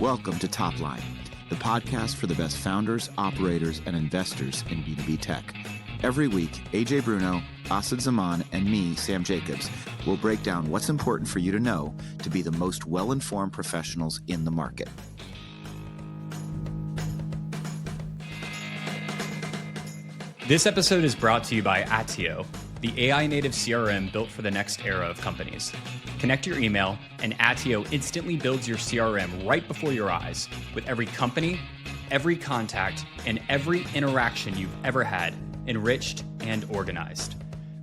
Welcome to Topline, the podcast for the best founders, operators, and investors in B2B tech. Every week, AJ Bruno, Asad Zaman, and me, Sam Jacobs, will break down what's important for you to know to be the most well-informed professionals in the market. This episode is brought to you by Attio, the AI-native CRM built for the next era of companies. Connect your email, and Attio instantly builds your CRM right before your eyes with every company, every contact, and every interaction you've ever had, enriched and organized.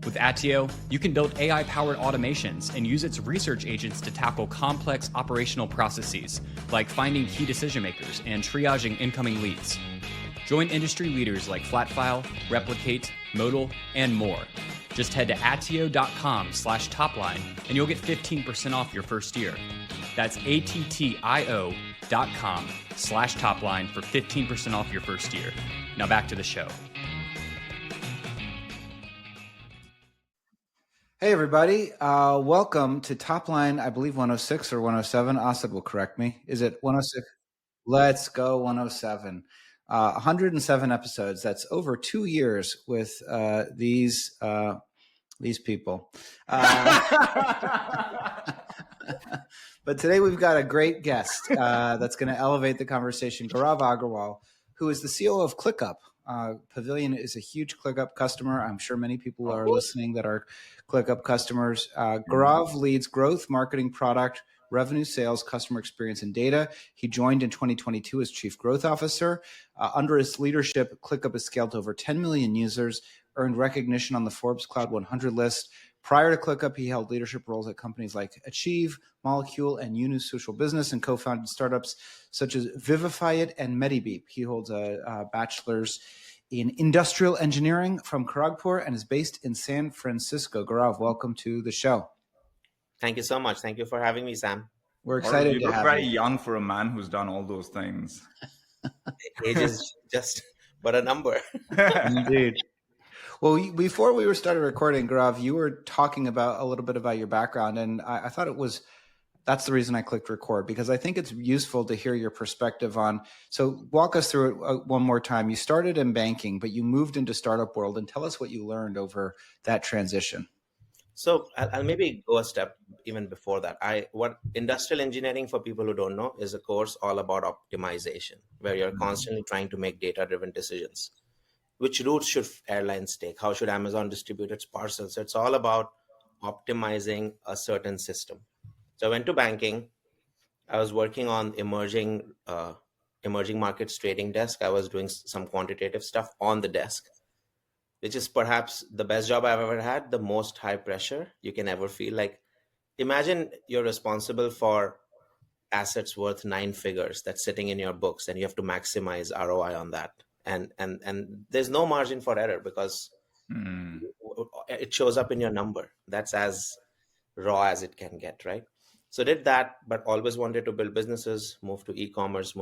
With Attio, you can build AI-powered automations and use its research agents to tackle complex operational processes like finding key decision makers and triaging incoming leads. Join industry leaders like Flatfile, Replicate, Modal, and more. Just head to attio.com/topline and you'll get 15% off your first year. That's attio.com/topline for 15% off your first year. Now back to the show. Hey, everybody. Welcome to Topline, I believe 106 or 107. Asad will correct me. Is it 106? Let's go 107. 107 episodes. That's over 2 years with these people. But today we've got a great guest that's going to elevate the conversation. Gaurav Agarwal, who is the COO of ClickUp. Pavilion is a huge ClickUp customer. I'm sure many people are listening that are ClickUp customers. Gaurav leads growth, marketing, product, revenue, sales, customer experience, and data. He joined in 2022 as Chief Growth Officer. Under his leadership, ClickUp has scaled to over 10 million users, earned recognition on the Forbes Cloud 100 list. Prior to ClickUp, he held leadership roles at companies like Achieve, Molecule, and Unus Social Business, and co-founded startups such as Vivify It and Medibeep. He holds a bachelor's in industrial engineering from Kharagpur and is based in San Francisco. Gaurav, welcome to the show. Thank you so much. Thank you for having me, Sam. We're excited you to look have very you. young for a man who's done all those things. Age is just but a number. Indeed. Well, before we started recording, Gaurav, you were talking about a little bit about your background, and I thought that's the reason I clicked record, because I think it's useful to hear your perspective on. So walk us through it one more time. You started in banking, but you moved into startup world, and tell us what you learned over that transition. So I'll maybe go a step even before that. What industrial engineering, for people who don't know, is a course all about optimization, where you're constantly trying to make data-driven decisions. Which routes should airlines take? How should Amazon distribute its parcels? It's all about optimizing a certain system. So I went to banking. I was working on emerging markets trading desk. I was doing some quantitative stuff on the desk, which is perhaps the best job I've ever had, the most high pressure you can ever feel. Like, imagine you're responsible for assets worth 9 figures that's sitting in your books, and you have to maximize ROI on that. And there's no margin for error because it shows up in your number. That's as raw as it can get, right? So did that, but always wanted to build businesses, moved to e-commerce,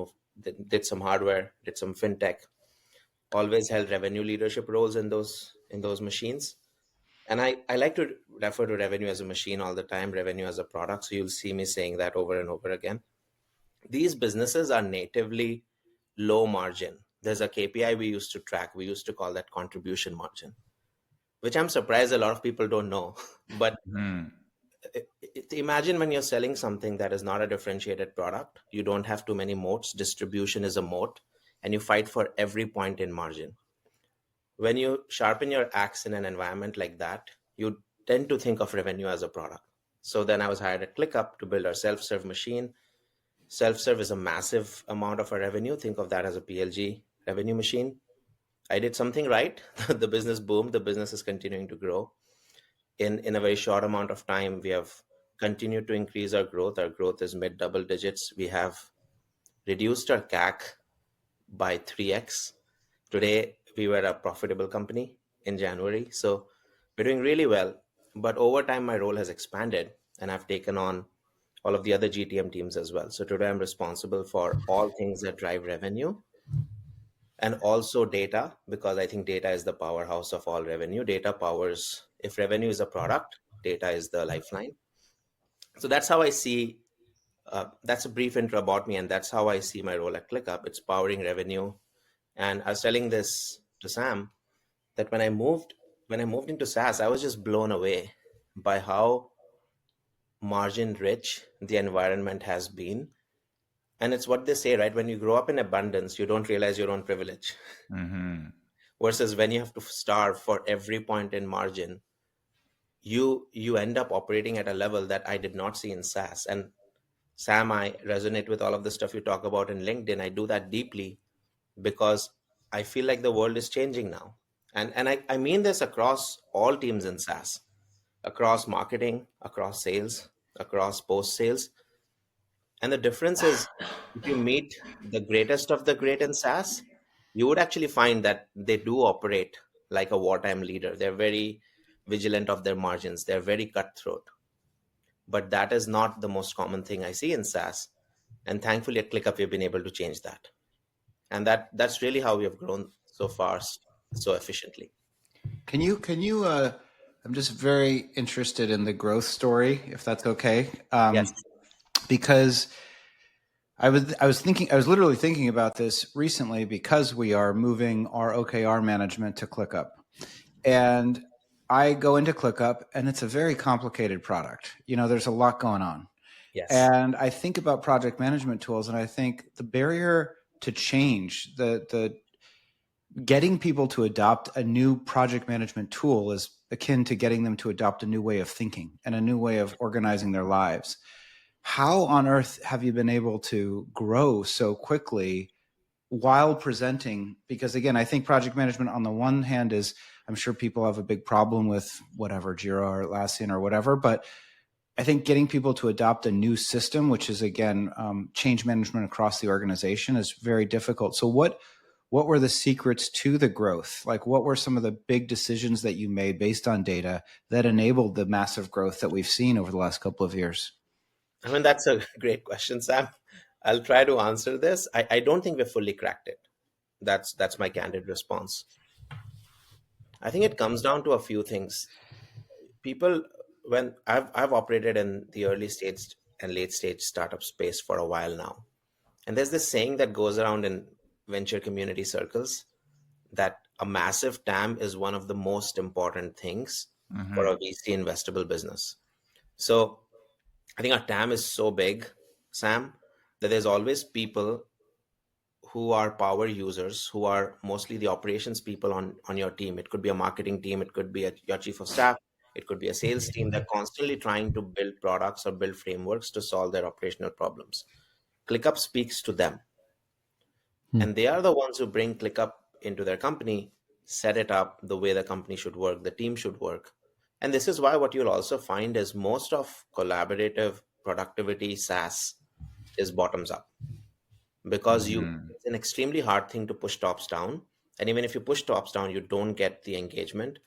did some hardware, did some fintech, always held revenue leadership roles in those machines. And I like to refer to revenue as a machine all the time, revenue as a product. So you'll see me saying that over and over again. These businesses are natively low margin. There's a KPI we used to track. We used to call that contribution margin, which I'm surprised a lot of people don't know. But imagine when you're selling something that is not a differentiated product, you don't have too many moats. Distribution is a moat, and you fight for every point in margin. When you sharpen your axe in an environment like that, you tend to think of revenue as a product. So then I was hired at ClickUp to build our self-serve machine. Self-serve is a massive amount of our revenue. Think of that as a PLG revenue machine. I did something right. The business boomed. The business is continuing to grow. In a very short amount of time, we have continued to increase our growth. Our growth is mid double digits. We have reduced our CAC by 3x. Today, we were a profitable company in January. So we're doing really well. But over time, my role has expanded, and I've taken on all of the other GTM teams as well. So today I'm responsible for all things that drive revenue and also data, because I think data is the powerhouse of all revenue. Data powers, if revenue is a product, data is the lifeline. So that's how I see That's a brief intro about me, and that's how I see my role at ClickUp. It's powering revenue. And I was telling this to Sam that when I moved into SaaS, I was just blown away by how margin rich the environment has been. And it's what they say, right? When you grow up in abundance, you don't realize your own privilege. Mm-hmm. Versus when you have to starve for every point in margin, you end up operating at a level that I did not see in SaaS. And Sam, I resonate with all of the stuff you talk about in LinkedIn. I do that deeply because I feel like the world is changing now. And I mean this across all teams in SaaS, across marketing, across sales, across post sales. And the difference is if you meet the greatest of the great in SaaS, you would actually find that they do operate like a wartime leader. They're very vigilant of their margins. They're very cutthroat. But that is not the most common thing I see in SaaS. And thankfully at ClickUp, we've been able to change that. And that's really how we have grown so fast, so efficiently. Can you I'm just very interested in the growth story, if that's okay. Yes. Because I was literally thinking about this recently because we are moving our OKR management to ClickUp. And I go into ClickUp and it's a very complicated product. You know, there's a lot going on. Yes. And I think about project management tools and I think the barrier to change, the getting people to adopt a new project management tool is akin to getting them to adopt a new way of thinking and a new way of organizing their lives. How on earth have you been able to grow so quickly while presenting? Because again, I think project management on the one hand is, I'm sure people have a big problem with whatever, Jira or Atlassian or whatever, but I think getting people to adopt a new system, which is again, change management across the organization, is very difficult. So what were the secrets to the growth? Like what were some of the big decisions that you made based on data that enabled the massive growth that we've seen over the last couple of years? I mean, that's a great question, Sam. I'll try to answer this. I don't think we've fully cracked it. That's my candid response. I think it comes down to a few things. People, when I've operated in the early stage and late stage startup space for a while now, and there's this saying that goes around in venture community circles that a massive TAM is one of the most important things for a VC investable business. So I think our TAM is so big, Sam, that there's always people who are power users, who are mostly the operations people on your team. It could be a marketing team, it could be your chief of staff, it could be a sales team. They're constantly trying to build products or build frameworks to solve their operational problems. ClickUp speaks to them. And they are the ones who bring ClickUp into their company, set it up the way the company should work, the team should work. And this is why what you'll also find is most of collaborative productivity SaaS is bottoms up. Because it's an extremely hard thing to push tops down. And even if you push tops down, you don't get the engagement.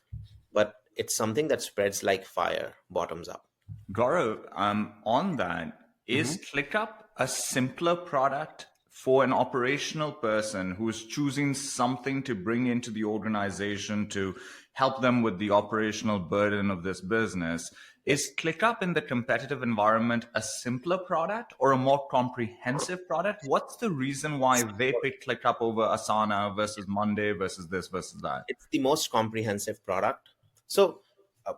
But it's something that spreads like fire, bottoms up. Gaurav, on that, is ClickUp a simpler product for an operational person who is choosing something to bring into the organization to help them with the operational burden of this business? Is ClickUp in the competitive environment a simpler product or a more comprehensive product? What's the reason why they pick ClickUp over Asana versus Monday versus this versus that? It's the most comprehensive product. So uh,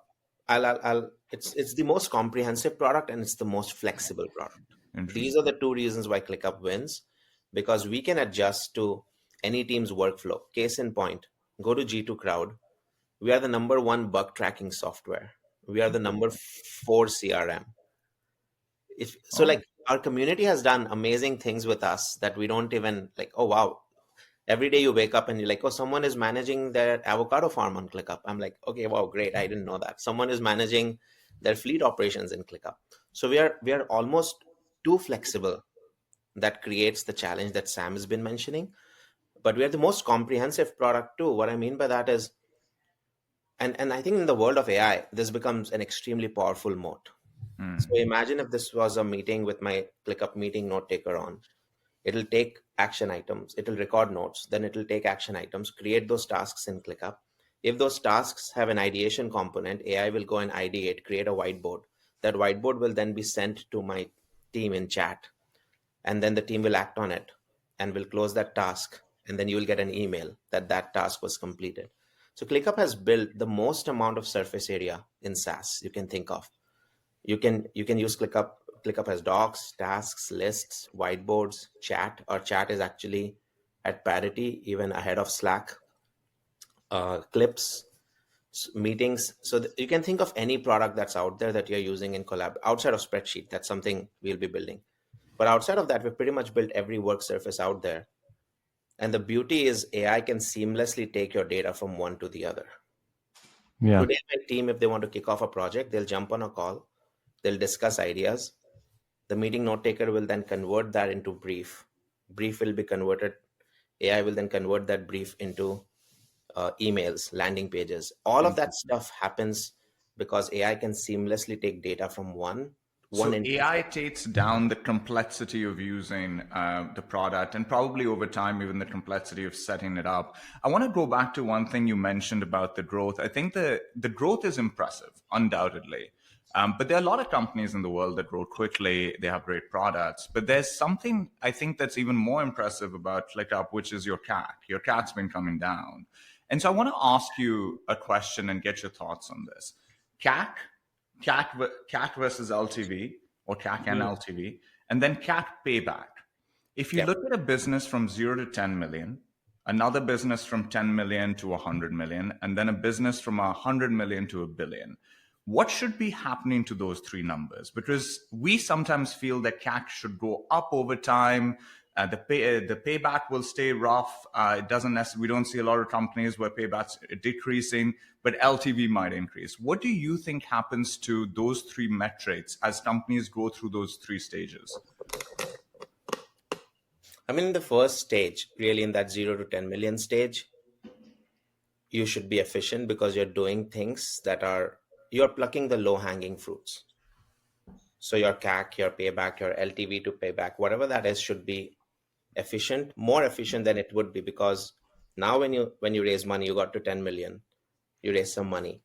it's the most comprehensive product and it's the most flexible product. These are the two reasons why ClickUp wins, because we can adjust to any team's workflow. Case in point, go to G2 Crowd. We are the number one bug tracking software. We are the number 4 CRM. Like our community has done amazing things with us that we don't even like, oh, wow. Every day you wake up and you're like, oh, someone is managing their avocado farm on ClickUp. I'm like, okay, wow, great. I didn't know that. Someone is managing their fleet operations in ClickUp. So we are almost too flexible. That creates the challenge that Sam has been mentioning. But we are the most comprehensive product too. What I mean by that is, and I think in the world of AI, this becomes an extremely powerful moat. So imagine if this was a meeting with my ClickUp meeting note taker on. It'll take action items, it'll record notes, then it'll take action items, create those tasks in ClickUp. If those tasks have an ideation component, AI will go and ideate, create a whiteboard. That whiteboard will then be sent to my team in chat, and then the team will act on it and will close that task, and then you will get an email that that task was completed. So ClickUp has built the most amount of surface area in SaaS you can think of. You can use ClickUp. ClickUp has docs, tasks, lists, whiteboards, chat. Our chat is actually at parity, even ahead of Slack. Clips, meetings. So you can think of any product that's out there that you're using in collab outside of spreadsheet. That's something we'll be building. But outside of that, we've pretty much built every work surface out there. And the beauty is AI can seamlessly take your data from one to the other. Yeah. Today, my team, if they want to kick off a project, they'll jump on a call, they'll discuss ideas. The meeting note taker will then convert that into brief. Brief will be converted. AI will then convert that brief into emails, landing pages. All of that stuff happens because AI can seamlessly take data from one. So AI takes down the complexity of using the product, and probably over time, even the complexity of setting it up. I want to go back to one thing you mentioned about the growth. I think the growth is impressive, undoubtedly. But there are a lot of companies in the world that grow quickly. They have great products. But there's something I think that's even more impressive about ClickUp, which is your CAC. Your CAC's been coming down. And so I want to ask you a question and get your thoughts on this. CAC versus LTV, or CAC and LTV, and then CAC payback. If you look at a business from 0 to 10 million, another business from 10 million to 100 million, and then a business from 100 million to 1 billion, what should be happening to those three numbers? Because we sometimes feel that CAC should go up over time. The payback will stay rough. It doesn't necessarily. We don't see a lot of companies where paybacks are decreasing, but LTV might increase. What do you think happens to those three metrics as companies go through those three stages? I mean, in the first stage, really in that 0 to 10 million stage, you should be efficient because you're doing things that you're plucking the low-hanging fruits. So your CAC, your payback, your LTV to payback, whatever that is, should be efficient, more efficient than it would be, because now when you raise money, you got to 10 million, you raise some money,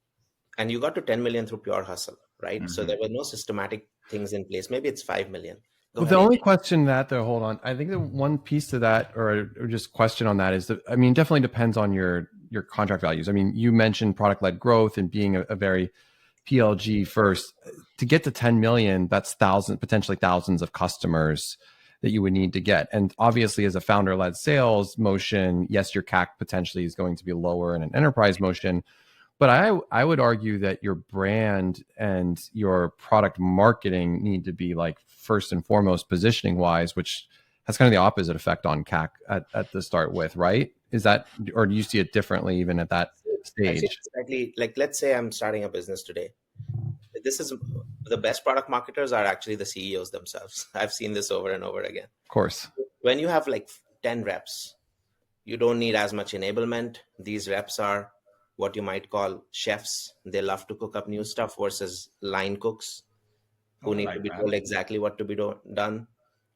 and you got to 10 million through pure hustle, right? Mm-hmm. So there were no systematic things in place. Maybe it's 5 million. Well, the only question though, hold on. I think the one piece to that, or just question on that, is that, I mean, it definitely depends on your contract values. I mean, you mentioned product-led growth and being a very PLG first. To get to 10 million, that's potentially thousands of customers that you would need to get. And obviously, as a founder-led sales motion, yes, your CAC potentially is going to be lower in an enterprise motion. But I would argue that your brand and your product marketing need to be like first and foremost positioning wise, which has kind of the opposite effect on CAC at the start with, right? Is that, or do you see it differently even at that stage? Exactly. Like, let's say I'm starting a business today. This is the best product marketers are actually the CEOs themselves. I've seen this over and over again. Of course. When you have like 10 reps, you don't need as much enablement. These reps are what you might call chefs. They love to cook up new stuff versus line cooks who need to be told exactly what to be done.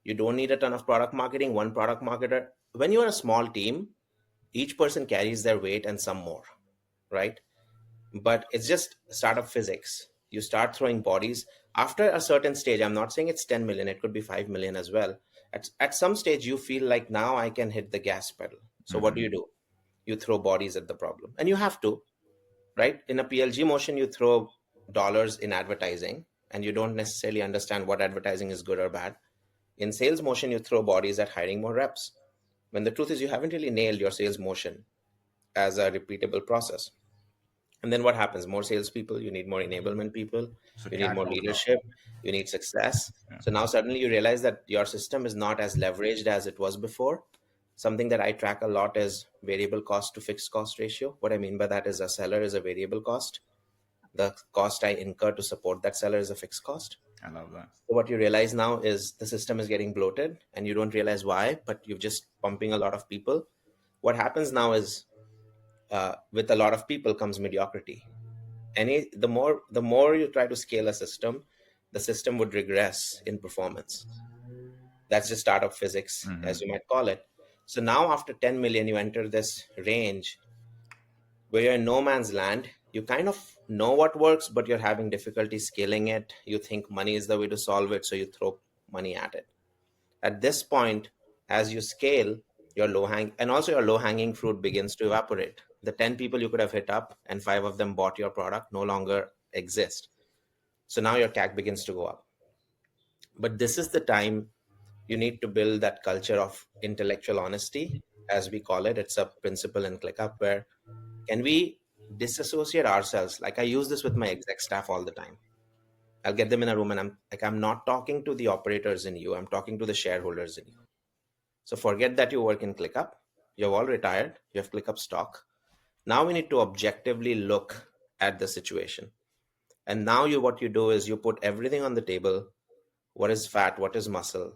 You don't need a ton of product marketing. One product marketer. When you are a small team, each person carries their weight and some more, right? But it's just startup physics. You start throwing bodies after a certain stage. I'm not saying it's 10 million. It could be 5 million as well. At some stage, you feel like now I can hit the gas pedal. So what do? You throw bodies at the problem, and you have to, right? In a PLG motion, you throw dollars in advertising, and you don't necessarily understand what advertising is good or bad. In sales motion, you throw bodies at hiring more reps, when the truth is you haven't really nailed your sales motion as a repeatable process. And then what happens? More salespeople, you need more enablement people, you need more leadership, you need success. Yeah. So now suddenly you realize that your system is not as leveraged as it was before. Something that I track a lot is variable cost to fixed cost ratio. What I mean by that is a seller is a variable cost. The cost I incur to support that seller is a fixed cost. I love that. So what you realize now is the system is getting bloated and you don't realize why, but you're just pumping a lot of people. What happens now is with a lot of people comes mediocrity. The more you try to scale a system, the system would regress in performance. That's just startup physics, as you might call it. So now after 10 million, you enter this range where you're in no man's land. You kind of know what works, but you're having difficulty scaling it. You think money is the way to solve it. So you throw money at it. At this point, as you scale, your low hanging fruit begins to evaporate. The 10 people you could have hit up and 5 of them bought your product no longer exist. So now your CAC begins to go up. But this is the time you need to build that culture of intellectual honesty, as we call it. It's a principle in ClickUp where can we disassociate ourselves? Like I use this with my exec staff all the time. I'll get them in a room and I'm not talking to the operators in you. I'm talking to the shareholders in you. So forget that you work in ClickUp. You're all retired. You have ClickUp stock. Now we need to objectively look at the situation. And now what you do is you put everything on the table. What is fat? What is muscle?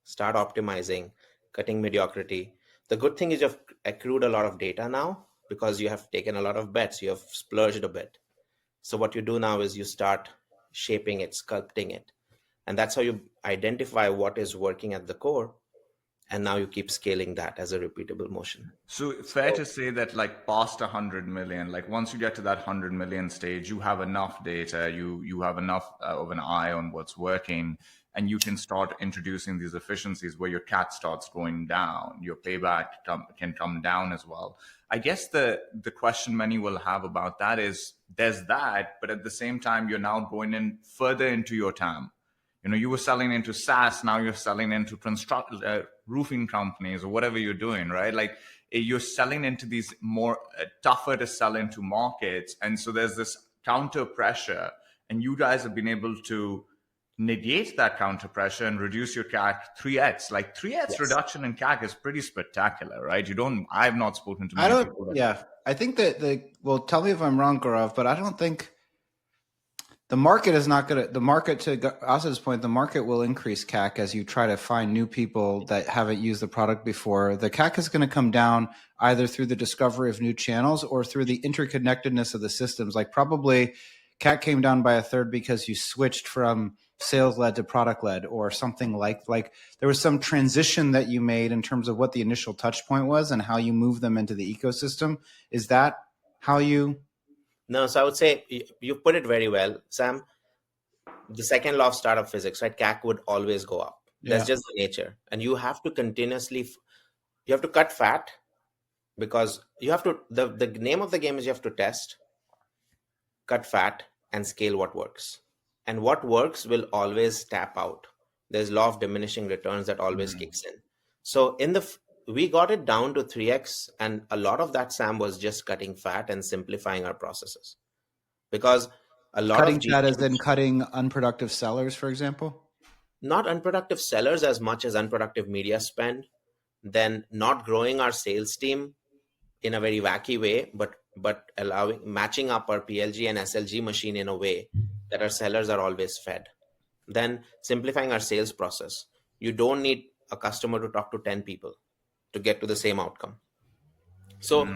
Start optimizing, cutting mediocrity. The good thing is you've accrued a lot of data now because you have taken a lot of bets. You have splurged a bit. So what you do now is you start shaping it, sculpting it. And that's how you identify what is working at the core. And now you keep scaling that as a repeatable motion. So fair to say that like past 100 million, like once you get to that 100 million stage, you have enough data, you have enough of an eye on what's working, and you can start introducing these efficiencies where your CAC starts going down, your payback can come down as well. I guess the question many will have about that is there's that, but at the same time, you're now going in further into your TAM. You know, you were selling into SaaS, now you're selling into roofing companies or whatever you're doing, right? Like you're selling into these more tougher to sell into markets. And so there's this counter pressure, and you guys have been able to negate that counter pressure and reduce your CAC 3x. Like 3x Yes. reduction in CAC is pretty spectacular, right? I've not spoken to many people. I think that well, tell me if I'm wrong, Gaurav, but I don't think the market is not going to, the market, to Asad's point, the market will increase CAC as you try to find new people that haven't used the product before. The CAC is going to come down either through the discovery of new channels or through the interconnectedness of the systems. Like probably CAC came down by a third because you switched from sales-led to product-led or something like there was some transition that you made in terms of what the initial touch point was and how you move them into the ecosystem. Is that how you... No, so I would say you put it very well, Sam. The second law of startup physics, right? CAC would always go up. That's just the nature. And you have to continuously, you have to cut fat because you have to, the name of the game is you have to test, cut fat, and scale what works. And what works will always tap out. There's law of diminishing returns that always kicks in. So we got it down to 3x, and a lot of that, Sam, was just cutting fat and simplifying our processes. Because a lot cutting of fat is then cutting unproductive sellers, for example? Not unproductive sellers as much as unproductive media spend, then not growing our sales team in a very wacky way, but matching up our PLG and SLG machine in a way that our sellers are always fed. Then simplifying our sales process. You don't need a customer to talk to 10 people to get to the same outcome. So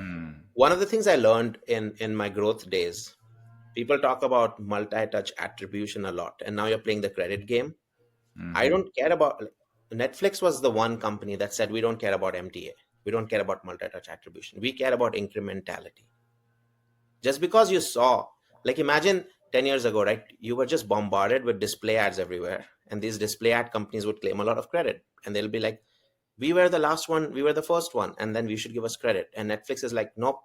one of the things I learned in my growth days, people talk about multi-touch attribution a lot, and now you're playing the credit game. I don't care about, Netflix was the one company that said, we don't care about MTA. We don't care about multi-touch attribution. We care about incrementality. Just because you saw, like imagine 10 years ago, right? You were just bombarded with display ads everywhere. And these display ad companies would claim a lot of credit. And they'll be like, we were the last one, we were the first one, and then we should give us credit. And Netflix is like, nope.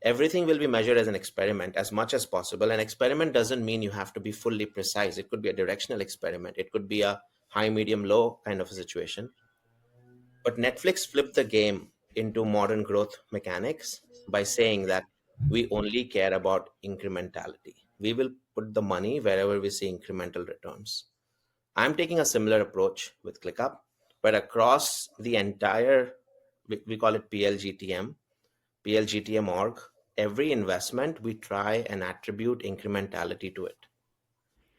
Everything will be measured as an experiment as much as possible. An experiment doesn't mean you have to be fully precise. It could be a directional experiment. It could be a high, medium, low kind of a situation. But Netflix flipped the game into modern growth mechanics by saying that we only care about incrementality. We will put the money wherever we see incremental returns. I'm taking a similar approach with ClickUp, but across the entire, we call it PLGTM org, every investment, we try and attribute incrementality to it.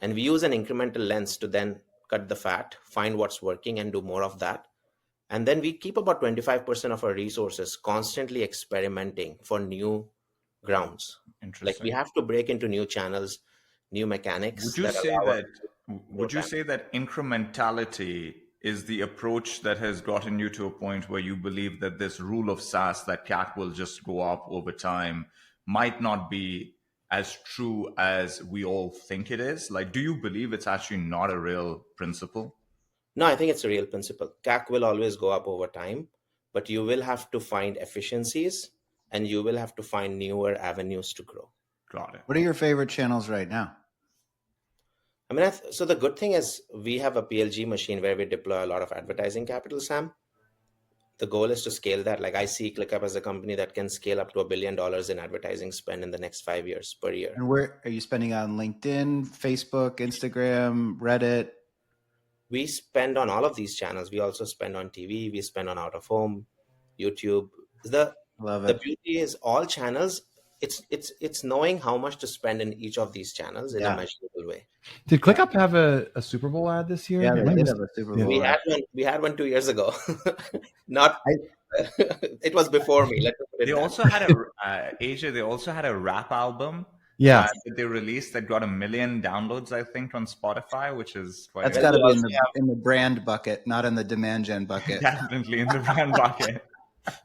And we use an incremental lens to then cut the fat, find what's working and do more of that. And then we keep about 25% of our resources constantly experimenting for new grounds. Like we have to break into new channels, new mechanics. Would you say that incrementality is the approach that has gotten you to a point where you believe that this rule of SaaS, that CAC will just go up over time, might not be as true as we all think it is? Like, do you believe it's actually not a real principle? No, I think it's a real principle. CAC will always go up over time, but you will have to find efficiencies and you will have to find newer avenues to grow. Got it. What are your favorite channels right now? I mean, so the good thing is we have a PLG machine where we deploy a lot of advertising capital, Sam. The goal is to scale that. Like, I see ClickUp as a company that can scale up to $1 billion in advertising spend in the next 5 years per year. And where are you spending on LinkedIn, Facebook, Instagram, Reddit? We spend on all of these channels. We also spend on TV. We spend on out of home, YouTube. Love The it. beauty is all channels. It's knowing how much to spend in each of these channels in a measurable way. Did ClickUp have a Super Bowl ad this year? Yeah, they did have a Super Bowl. We had one 2 years ago. Not it was before me. They also had AJ. They also had a rap album. Yeah, that they released that got 1 million downloads, I think, on Spotify, which is quite. That's got to be in the brand bucket, not in the demand gen bucket. Definitely in the brand bucket.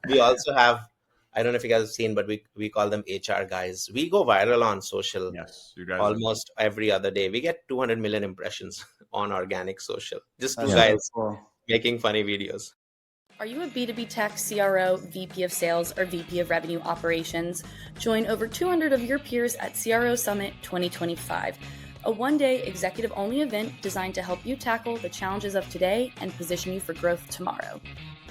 We also have, I don't know if you guys have seen, but we call them HR guys. We go viral on social. Yes, you guys almost every other day. We get 200 million impressions on organic social. Just two guys making funny videos. Are you a B2B tech CRO, VP of Sales, or VP of Revenue Operations? Join over 200 of your peers at CRO Summit 2025, a one-day executive-only event designed to help you tackle the challenges of today and position you for growth tomorrow.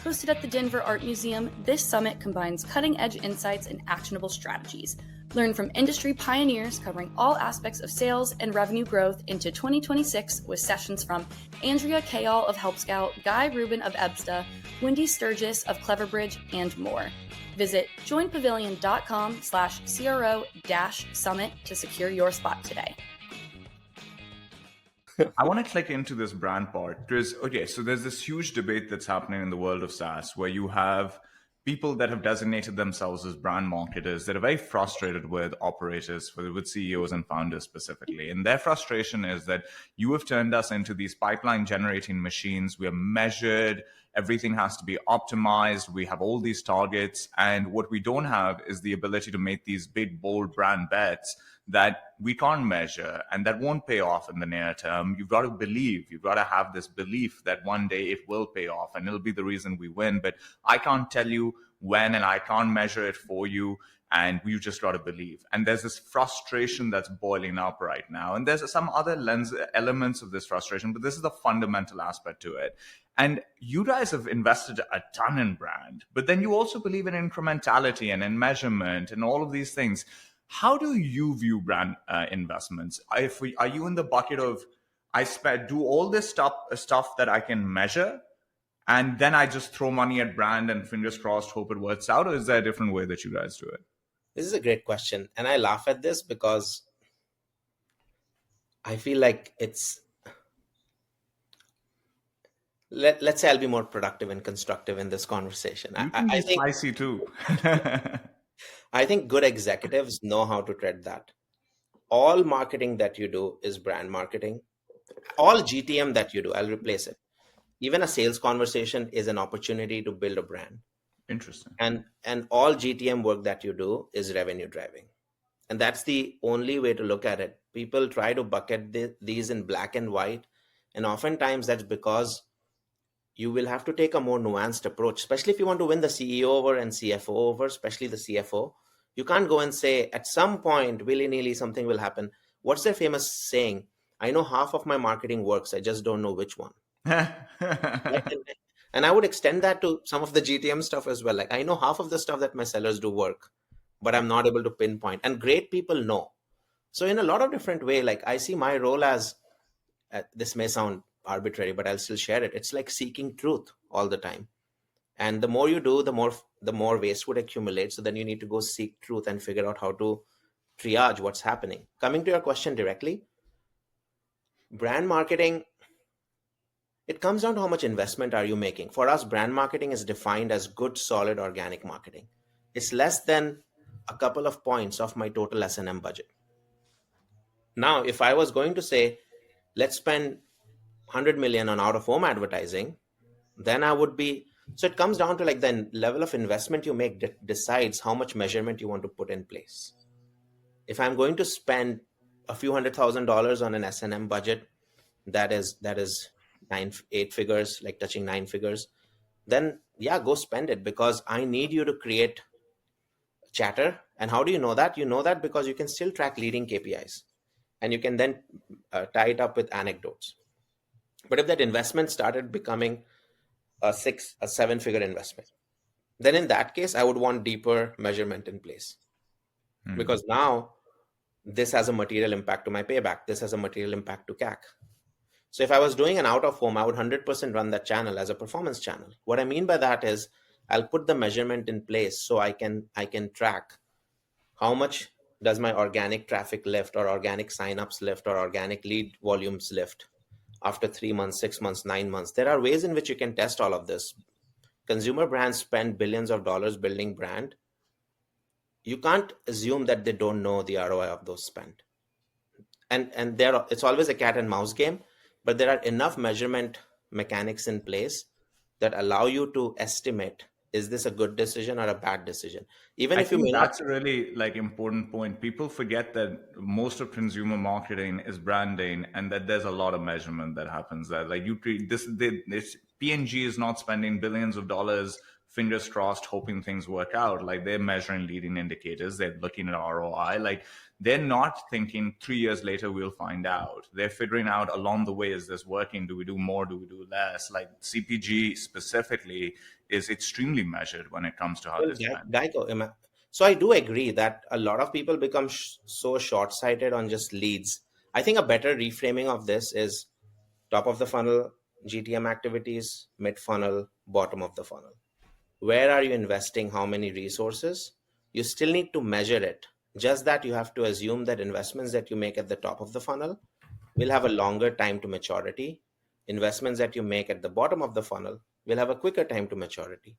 Hosted at the Denver Art Museum, this summit combines cutting-edge insights and actionable strategies. Learn from industry pioneers covering all aspects of sales and revenue growth into 2026 with sessions from Andrea Kayal of Help Scout, Guy Rubin of Ebsta, Wendy Sturgis of Cleverbridge, and more. Visit joinpavilion.com/CRO-summit to secure your spot today. I want to click into this brand part because, so there's this huge debate that's happening in the world of SaaS where you have people that have designated themselves as brand marketers that are very frustrated with operators, with CEOs and founders specifically. And their frustration is that you have turned us into these pipeline generating machines. We are measured. Everything has to be optimized. We have all these targets. And what we don't have is the ability to make these big, bold brand bets that we can't measure and that won't pay off in the near term. You've got to believe, you've got to have this belief that one day it will pay off and it'll be the reason we win. But I can't tell you when and I can't measure it for you. And you just got to believe. And there's this frustration that's boiling up right now. And there's some other elements of this frustration, but this is the fundamental aspect to it. And you guys have invested a ton in brand, but then you also believe in incrementality and in measurement and all of these things. How do you view brand investments? Are you in the bucket of do all this stuff that I can measure, and then I just throw money at brand and fingers crossed hope it works out, or is there a different way that you guys do it? This is a great question, and I laugh at this because I feel like it's. Let's say I'll be more productive and constructive in this conversation. I think spicy too. I think good executives know how to tread that. All marketing that you do is brand marketing. All GTM that you do, I'll replace it. Even a sales conversation is an opportunity to build a brand. Interesting. And all GTM work that you do is revenue driving. And that's the only way to look at it. People try to bucket these in black and white. And oftentimes that's because you will have to take a more nuanced approach, especially if you want to win the CEO over and CFO over, especially the CFO. You can't go and say, at some point, willy-nilly, something will happen. What's their famous saying? I know half of my marketing works. I just don't know which one. And I would extend that to some of the GTM stuff as well. Like, I know half of the stuff that my sellers do work, but I'm not able to pinpoint. And great people know. So in a lot of different way, like I see my role as, this may sound arbitrary, but I'll still share it. It's like seeking truth all the time. And the more you do, the more waste would accumulate. So then you need to go seek truth and figure out how to triage what's happening. Coming to your question directly, brand marketing, it comes down to how much investment are you making. For us, brand marketing is defined as good, solid, organic marketing. It's less than a couple of points of my total S&M budget. Now, if I was going to say, let's spend 100 million on out-of-home advertising, then I would be, so it comes down to like the level of investment you make that decides how much measurement you want to put in place. If I'm going to spend a few $100,000 on an S&M budget, that is 8 figures, like touching 9 figures, then yeah, go spend it, because I need you to create chatter. And how do you know that? You know that because you can still track leading KPIs, and you can then tie it up with anecdotes. But if that investment started becoming a 7-figure investment, then in that case, I would want deeper measurement in place, because now this has a material impact to my payback. This has a material impact to CAC. So if I was doing an out of home, I would 100% run that channel as a performance channel. What I mean by that is I'll put the measurement in place so I can track how much does my organic traffic lift, or organic signups lift, or organic lead volumes lift after 3 months, 6 months, 9 months. There are ways in which you can test all of this. Consumer brands spend billions of dollars building brand. You can't assume that they don't know the ROI of those spend. And it's always a cat and mouse game, but there are enough measurement mechanics in place that allow you to estimate, is this a good decision or a bad decision? Even I if you think may that's not. a really important point. People forget that most of consumer marketing is branding, and that there's a lot of measurement that happens there. Like you treat this P&G is not spending billions of dollars, fingers crossed, hoping things work out. Like they're measuring leading indicators, they're looking at ROI. Like they're not thinking 3 years later we'll find out. They're figuring out along the way, is this working? Do we do more? Do we do less? Like CPG specifically is extremely measured when it comes to how they spend. So I do agree that a lot of people become so short-sighted on just leads. I think a better reframing of this is top of the funnel, GTM activities, mid funnel, bottom of the funnel. Where are you investing how many resources? You still need to measure it. Just that you have to assume that investments that you make at the top of the funnel will have a longer time to maturity. Investments that you make at the bottom of the funnel will have a quicker time to maturity.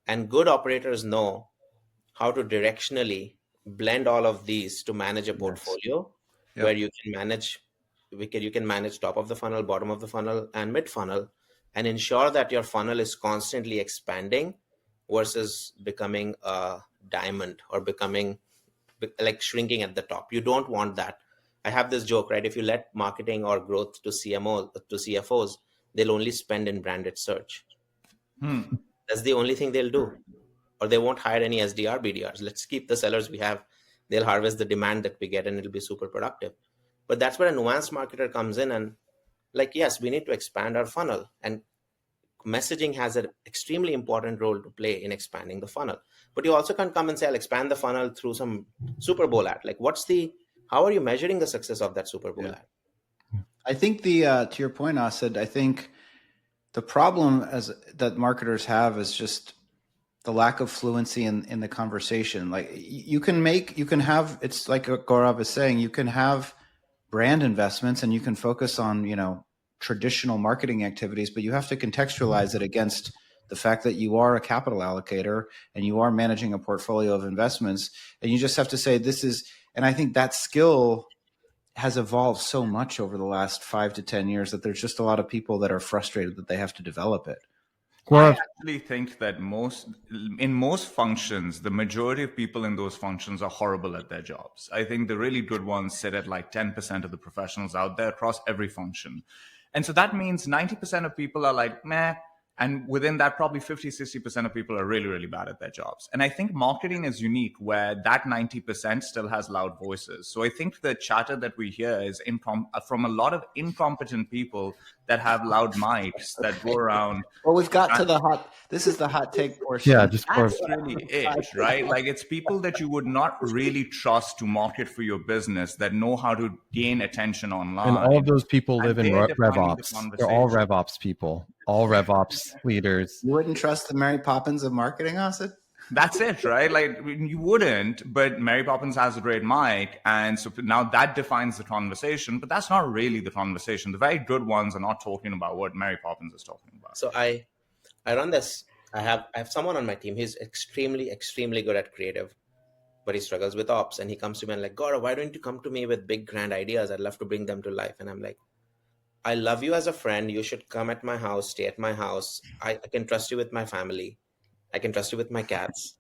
And good operators know how to directionally blend all of these to manage a portfolio where you can manage top of the funnel, bottom of the funnel, and mid funnel, and ensure that your funnel is constantly expanding versus becoming a diamond or becoming like shrinking at the top. You don't want that. I have this joke, right? If you let marketing or growth to CFOs, they'll only spend in branded search. That's the only thing they'll do. Or they won't hire any SDR, BDRs. Let's keep the sellers we have. They'll harvest the demand that we get, and it'll be super productive. But that's where a nuanced marketer comes in, and like, yes, we need to expand our funnel, and messaging has an extremely important role to play in expanding the funnel. But you also can't come and say, I'll expand the funnel through some Super Bowl ad. Like, how are you measuring the success of that Super Bowl ad? I think to your point, Asad, I think the problem that marketers have is just the lack of fluency in the conversation. Like you can have, it's like Gaurav is saying, you can have brand investments and you can focus on, traditional marketing activities, but you have to contextualize it against the fact that you are a capital allocator and you are managing a portfolio of investments. And you just have to say and I think that skill has evolved so much over the last 5 to 10 years that there's just a lot of people that are frustrated that they have to develop it. I actually think that in most functions, the majority of people in those functions are horrible at their jobs. I think the really good ones sit at like 10% of the professionals out there across every function. And so that means 90% of people are like, meh. And within that, probably 50, 60% of people are really, really bad at their jobs. And I think marketing is unique where that 90% still has loud voices. So I think the chatter that we hear is from a lot of incompetent people that have loud mics that go around. Well, we've got to this is the hot take portion. Yeah, that's really it, right? Like it's people that you would not really trust to market for your business that know how to gain attention online. And all of those people live in RevOps. They're all RevOps people, all RevOps leaders. You wouldn't trust the Mary Poppins of marketing, Asad? That's it, right? Like you wouldn't, but Mary Poppins has a great mic. And so now that defines the conversation, but that's not really the conversation. The very good ones are not talking about what Mary Poppins is talking about. So I run this. I have someone on my team. He's extremely, extremely good at creative, but he struggles with ops. And he comes to me and like, Gaurav, why don't you come to me with big, grand ideas? I'd love to bring them to life. And I'm like, I love you as a friend. You should come at my house, stay at my house. I can trust you with my family. I can trust you with my cats.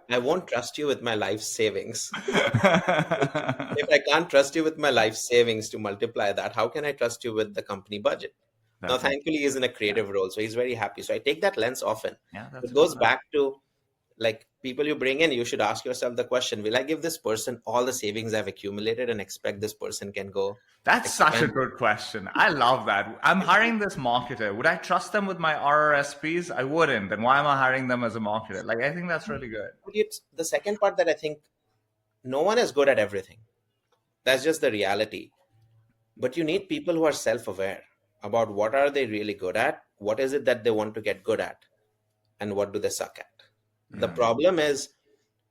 I won't trust you with my life savings. If I can't trust you with my life savings to multiply that, how can I trust you with the company budget? Now, That's thankfully, he's in a creative role, so he's very happy. So I take that lens often. yeah, that's It a goes good one. back to like people you bring in, you should ask yourself the question, will I give this person all the savings I've accumulated and expect this person can go That's such a expand? good question. I love that. I'm hiring this marketer. Would I trust them with my RRSPs? I wouldn't. Then why am I hiring them as a marketer? Like, I think that's really good. It's the second part that I think no one is good at everything. That's just the reality. But you need people who are self-aware about what are they really good at, what is it that they want to get good at, and what do they suck at. The problem is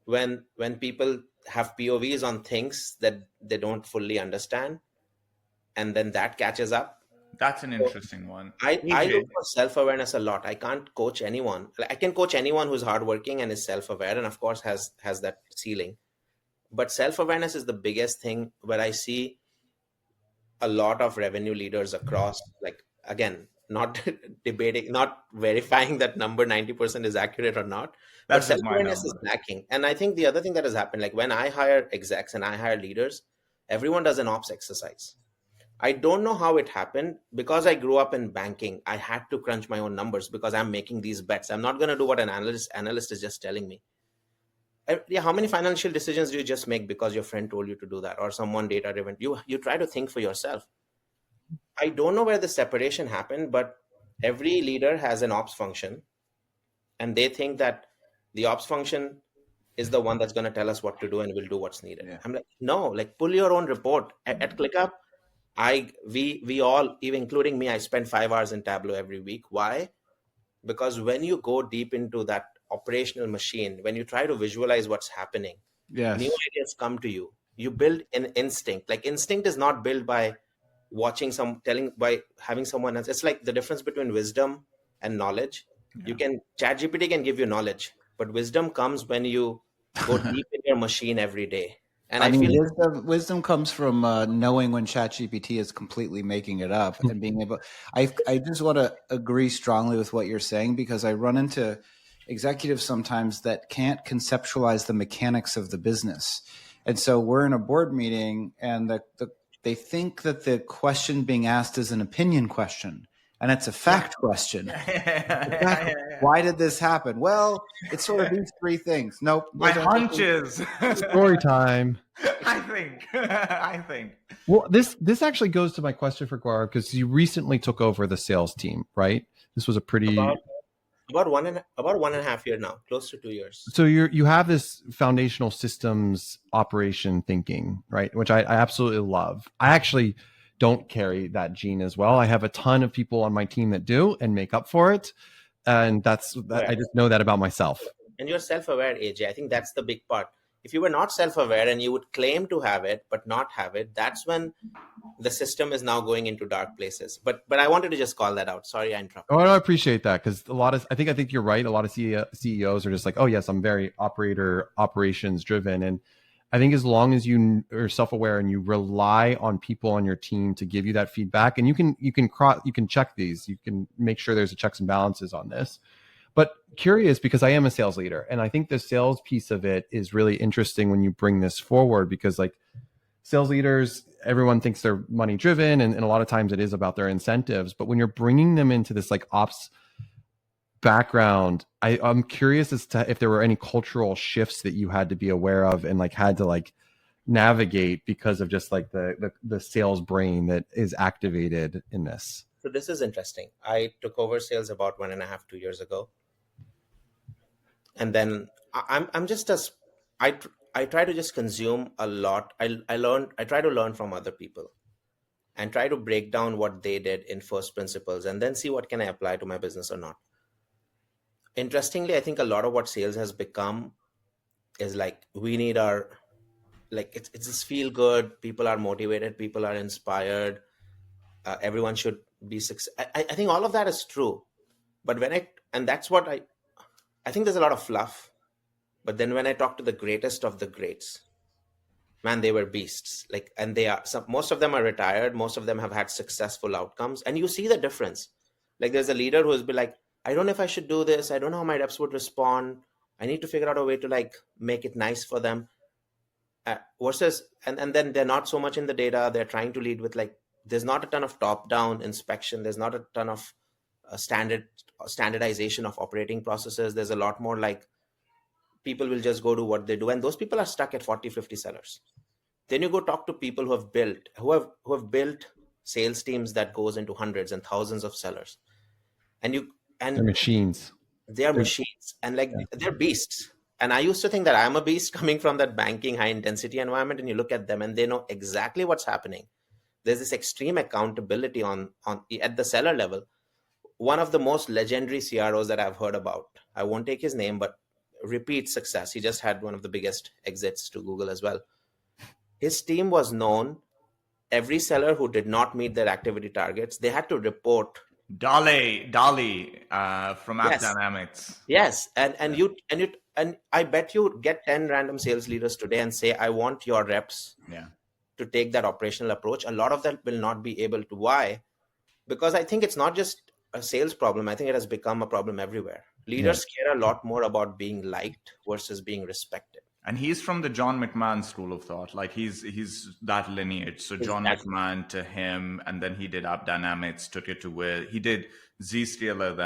when people have POVs on things that they don't fully understand, and then that catches up. That's an interesting one. I EJ, look for self-awareness a lot. I can't coach anyone. I can coach anyone who's hardworking and is self-aware, and of course has that ceiling. But self-awareness is the biggest thing where I see a lot of revenue leaders across, like, again, not debating, not verifying that number 90% is accurate or not, but that's just my self-awareness is number. lacking. And I think the other thing that has happened, like when I hire execs and I hire leaders, everyone does an ops exercise. I don't know how it happened. Because I grew up in banking, I had to crunch my own numbers because I'm making these bets. I'm not going to do what an analyst is just telling me. Yeah, how many financial decisions do you just make because your friend told you to do that, or someone data driven? You try to think for yourself. I don't know where the separation happened, but every leader has an ops function, and they think that the ops function is the one that's going to tell us what to do and we'll do what's needed. Yeah. I'm like, no, like pull your own report. At ClickUp, we all, even including me, I spend 5 hours in Tableau every week. Why? Because when you go deep into that operational machine, when you try to visualize what's happening, Yes. new ideas come to you. You build an instinct. Like instinct is not built by watching by having someone else. It's like the difference between wisdom and knowledge. ChatGPT can give you knowledge, but wisdom comes when you go deep in your machine every day. And I feel wisdom comes from knowing when ChatGPT is completely making it up and being able. I just want to agree strongly with what you're saying, because I run into executives sometimes that can't conceptualize the mechanics of the business, and so we're in a board meeting and they think that the question being asked is an opinion question. And it's a fact question. Exactly. Why did this happen? Well, it's sort of these three things. Nope. My hunches. Story time. I think. Well, this actually goes to my question for Gaurav, because you recently took over the sales team, right? This was a pretty about 1.5 years now, close to 2 years. So you have this foundational systems operation thinking, right? Which I absolutely love. I actually don't carry that gene as well. I have a ton of people on my team that do and make up for it. And I just know that about myself. And you're self-aware, AJ. I think that's the big part. If you were not self-aware and you would claim to have it, but not have it, that's when the system is now going into dark places. But I wanted to just call that out. Sorry, I interrupted. Oh, no, I appreciate that, because I think you're right. A lot of CEOs are just like, oh yes, I'm very operations driven. And I think as long as you are self-aware and you rely on people on your team to give you that feedback, and you can check these, you can make sure there's a checks and balances on this. But curious, because I am a sales leader, and I think the sales piece of it is really interesting when you bring this forward, because like sales leaders, everyone thinks they're money driven, and a lot of times it is about their incentives. But when you're bringing them into this like ops background, I'm curious as to if there were any cultural shifts that you had to be aware of and like had to like navigate because of just like the sales brain that is activated in this. So this is interesting. I took over sales about 1.5, 2 years ago. And then I'm just I try to just consume a lot. I try to learn from other people and try to break down what they did in first principles and then see what can I apply to my business or not. Interestingly, I think a lot of what sales has become is like, we need it's just feel good. People are motivated. People are inspired. Everyone should be successful. I think all of that is true. But that's what I think there's a lot of fluff. But then when I talk to the greatest of the greats, man, they were beasts. And most of them are retired. Most of them have had successful outcomes. And you see the difference. Like there's a leader who has been like, I don't know if I should do this. I don't know how my reps would respond. I need to figure out a way to like make it nice for them. Versus, and then they're not so much in the data. They're trying to lead with like, there's not a ton of top-down inspection. There's not a ton of standardization of operating processes. There's a lot more like people will just go do what they do. And those people are stuck at 40, 50 sellers. Then you go talk to people who have built sales teams that goes into hundreds and thousands of sellers. And they're machines. They are machines, and like they're beasts. And I used to think that I'm a beast coming from that banking high intensity environment, and you look at them and they know exactly what's happening. There's this extreme accountability on at the seller level. One of the most legendary CROs that I've heard about, I won't take his name, but repeat success. He just had one of the biggest exits to Google as well. His team was known. Every seller who did not meet their activity targets, they had to report. Dali from AppDynamics. Yes, and I bet you get 10 random sales leaders today and say, I want your reps to take that operational approach. A lot of them will not be able to. Why? Because I think it's not just a sales problem. I think it has become a problem everywhere. Leaders care a lot more about being liked versus being respected. And he's from the John McMahon school of thought. Like he's that lineage. So John McMahon to him, and then he did AppDynamics, took it to Wiz. He did Zscaler,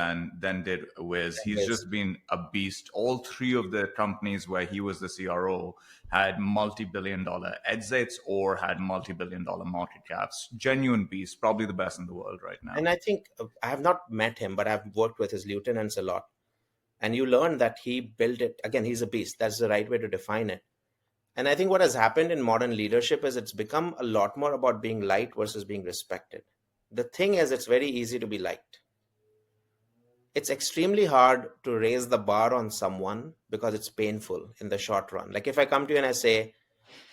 then did Wiz. He's just been a beast. All three of the companies where he was the CRO had multi-billion-dollar exits or had multi-billion-dollar market caps. Genuine beast, probably the best in the world right now. And I think I have not met him, but I've worked with his lieutenants a lot. And you learn that he built it. Again, he's a beast. That's the right way to define it. And I think what has happened in modern leadership is it's become a lot more about being liked versus being respected. The thing is, it's very easy to be liked. It's extremely hard to raise the bar on someone because it's painful in the short run. Like if I come to you and I say,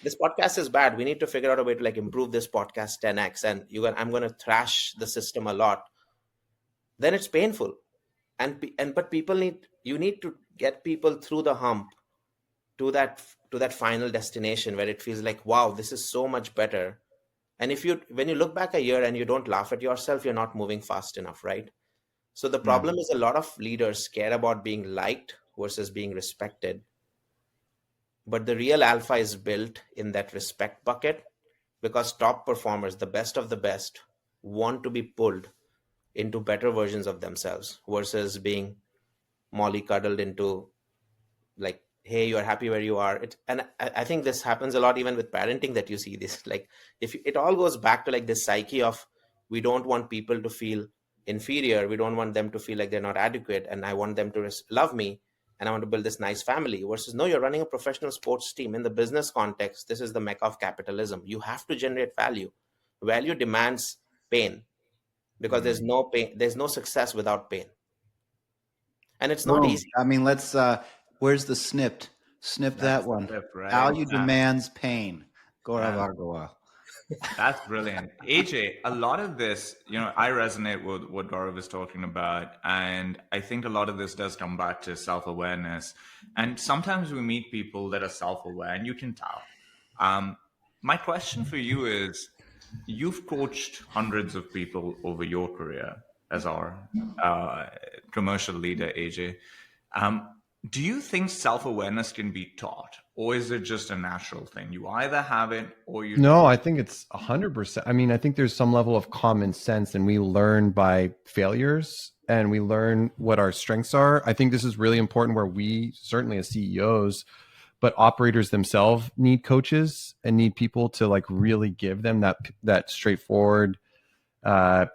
this podcast is bad, we need to figure out a way to like improve this podcast 10x, and I'm going to thrash the system a lot, then it's painful. But you need to get people through the hump to that final destination where it feels like, wow, this is so much better. And when you look back a year and you don't laugh at yourself, you're not moving fast enough, right? So the problem is a lot of leaders care about being liked versus being respected. But the real alpha is built in that respect bucket, because top performers, the best of the best, want to be pulled into better versions of themselves versus being mollycoddled into like, hey, you're happy where you are. And I think this happens a lot even with parenting, that you see this, like it all goes back to like this psyche of, we don't want people to feel inferior. We don't want them to feel like they're not adequate. And I want them to love me. And I want to build this nice family versus, no, you're running a professional sports team. In the business context, this is the mecca of capitalism. You have to generate value. Value demands pain. Because there's no pain, there's no success without pain. And it's not easy. I mean, let's, where's the snipped? Snip that one. Right? Value demands pain. Gaurav Agarwal. That's brilliant. AJ, a lot of this, I resonate with what Gaurav is talking about. And I think a lot of this does come back to self-awareness. And sometimes we meet people that are self-aware, and you can tell. My question for you is, you've coached hundreds of people over your career as our commercial leader, AJ. Do you think self-awareness can be taught, or is it just a natural thing? You either have it or you No, I think it's 100%. I mean, I think there's some level of common sense, and we learn by failures and we learn what our strengths are. I think this is really important, where we, certainly as CEOs, but operators themselves need coaches and need people to like really give them that straightforward,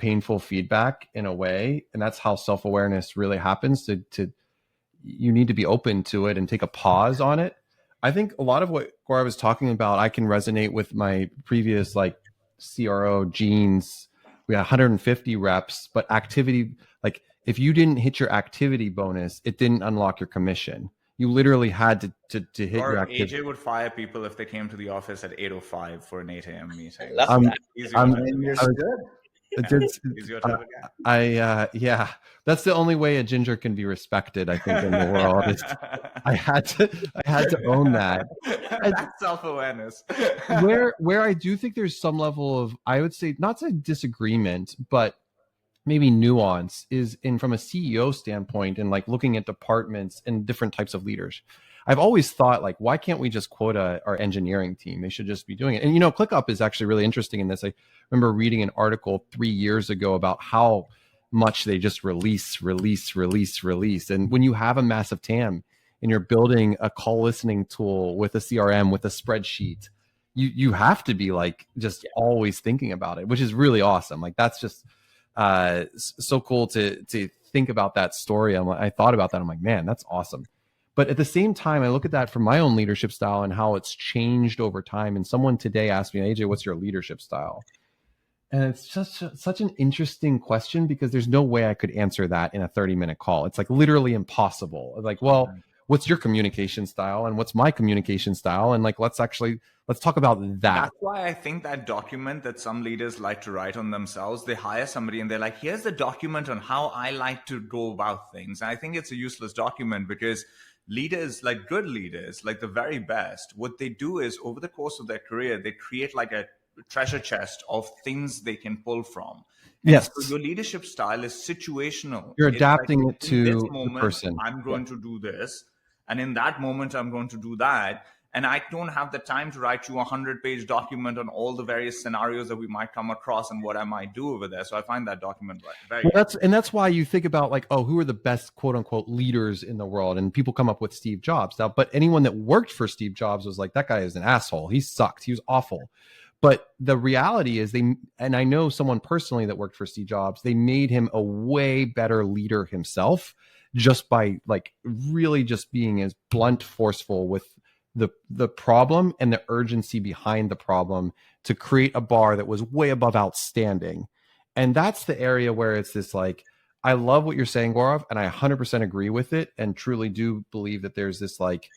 painful feedback in a way. And that's how self-awareness really happens. You need to be open to it and take a pause on it. I think a lot of what Gaurav was talking about, I can resonate with my previous like CRO genes. We had 150 reps, but activity, like if you didn't hit your activity bonus, it didn't unlock your commission. You literally had to hit your activity. AJ would fire people if they came to the office at 8:05 for an 8 a.m. meeting. He's your type of guy. Yeah, that's the only way a ginger can be respected, I think, in the world. I had to own that. That's self-awareness. where I do think there's some level of, I would say, not a disagreement, but maybe nuance is in from a CEO standpoint and like looking at departments and different types of leaders. I've always thought like, why can't we just quota our engineering team? They should just be doing it. And, ClickUp is actually really interesting in this. I remember reading an article 3 years ago about how much they just release. And when you have a massive TAM and you're building a call listening tool with a CRM, with a spreadsheet, you have to be like just always thinking about it, which is really awesome. Like that's just so cool to think about that story. I thought about that. I'm like, man, that's awesome. But at the same time, I look at that from my own leadership style and how it's changed over time. And someone today asked me, AJ, what's your leadership style? And it's just such an interesting question because there's no way I could answer that in a 30-minute call. It's like literally impossible. Like, well, what's your communication style and what's my communication style? And like, let's talk about that. That's why I think that document that some leaders like to write on themselves, they hire somebody and they're like, here's the document on how I like to go about things. And I think it's a useless document because leaders, like good leaders, like the very best, what they do is over the course of their career, they create like a treasure chest of things they can pull from. Yes. So your leadership style is situational. You're adapting like, it to this moment, the person. I'm going to do this. And in that moment, I'm going to do that. And I don't have the time to write you a 100-page document on all the various scenarios that we might come across and what I might do over there. So I find that document very that's why you think about like, oh, who are the best quote unquote leaders in the world? And people come up with Steve Jobs. Now, but anyone that worked for Steve Jobs was like, that guy is an asshole. He sucked. He was awful. But the reality is and I know someone personally that worked for Steve Jobs, they made him a way better leader himself just by like really just being as blunt, forceful with the problem and the urgency behind the problem to create a bar that was way above outstanding. And that's the area where it's this like, I love what you're saying, Gaurav, and I 100% agree with it and truly do believe that there's this like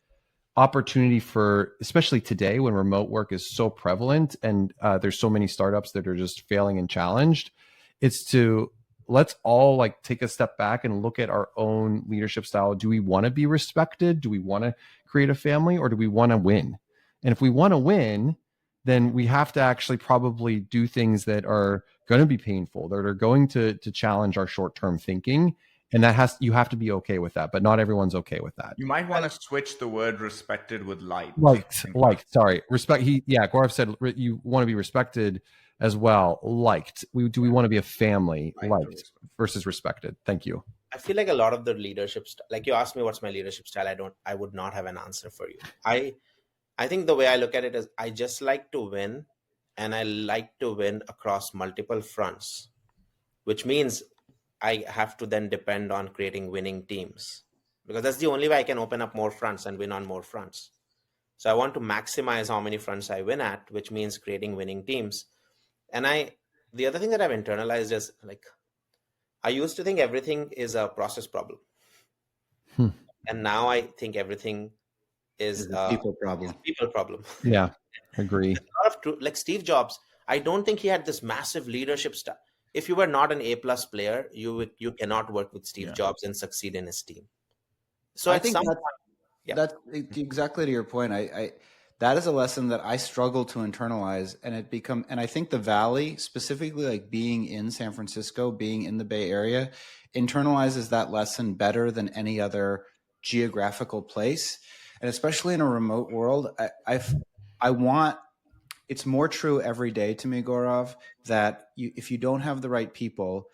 opportunity for, especially today when remote work is so prevalent and there's so many startups that are just failing and challenged. It's to let's all like take a step back and look at our own leadership style. Do we want to be respected? Do we want to create a family, or do we want to win? And if we want to win, then we have to actually probably do things that are going to be painful, that are going to challenge our short-term thinking. And you have to be okay with that, but not everyone's okay with that. You might want to switch the word respected with liked. Sorry. Respect. Gaurav said you want to be respected as well. Liked. Do we want to be a family? Liked versus respected. Thank you. I feel like a lot of the leadership, like you asked me, what's my leadership style? I would not have an answer for you. I think the way I look at it is I just like to win, and I like to win across multiple fronts, which means I have to then depend on creating winning teams, because that's the only way I can open up more fronts and win on more fronts. So I want to maximize how many fronts I win at, which means creating winning teams. And the other thing that I've internalized is like, I used to think everything is a process problem. And now I think everything is a people problem. Yeah, agree. Like Steve Jobs, I don't think he had this massive leadership style. If you were not an A+ player, you cannot work with Steve Jobs and succeed in his team. So I think that's exactly to your point. I that is a lesson that I struggle to internalize, and I think the Valley, specifically like being in San Francisco, being in the Bay Area, internalizes that lesson better than any other geographical place. And especially in a remote world, I want, it's more true every day to me, Gaurav, that if you don't have the right people,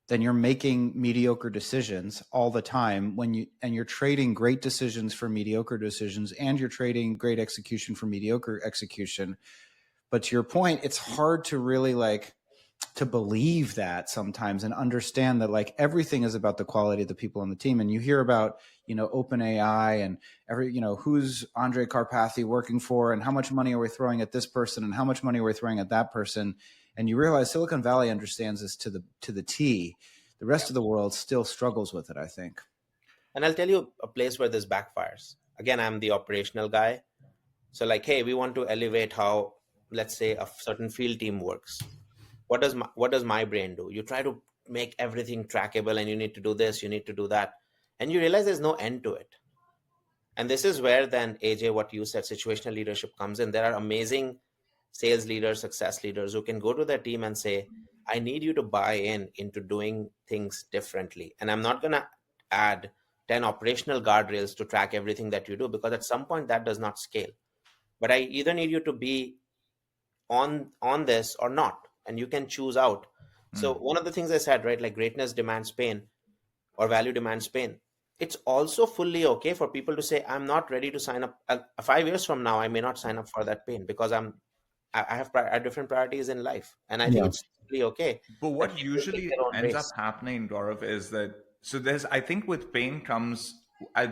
then you're making mediocre decisions all the time and you're trading great decisions for mediocre decisions, and you're trading great execution for mediocre execution. But to your point, it's hard to really like to believe that sometimes and understand that like everything is about the quality of the people on the team. And you hear about, OpenAI and who's Andre Karpathy working for, and how much money are we throwing at this person, and how much money are we throwing at that person. And you realize Silicon Valley understands this to the T. The rest of the world still struggles with it, I think. And I'll tell you a place where this backfires. Again, I'm the operational guy. So like, hey, we want to elevate how, let's say, a certain field team works. What does my brain do? You try to make everything trackable, and you need to do this, you need to do that. And you realize there's no end to it. And this is where then, AJ, what you said, situational leadership comes in. There are amazing sales leaders, success leaders who can go to their team and say, I need you to buy into doing things differently. And I'm not going to add 10 operational guardrails to track everything that you do, because at some point that does not scale. But I either need you to be on this or not, and you can choose out. So one of the things I said, right, like greatness demands pain or value demands pain. It's also fully okay for people to say, I'm not ready to sign up. 5 years from now, I may not sign up for that pain because I have different priorities in life. And I think it's totally okay. But That what people take usually their own ends up race. happening, Gaurav, is that I think with pain comes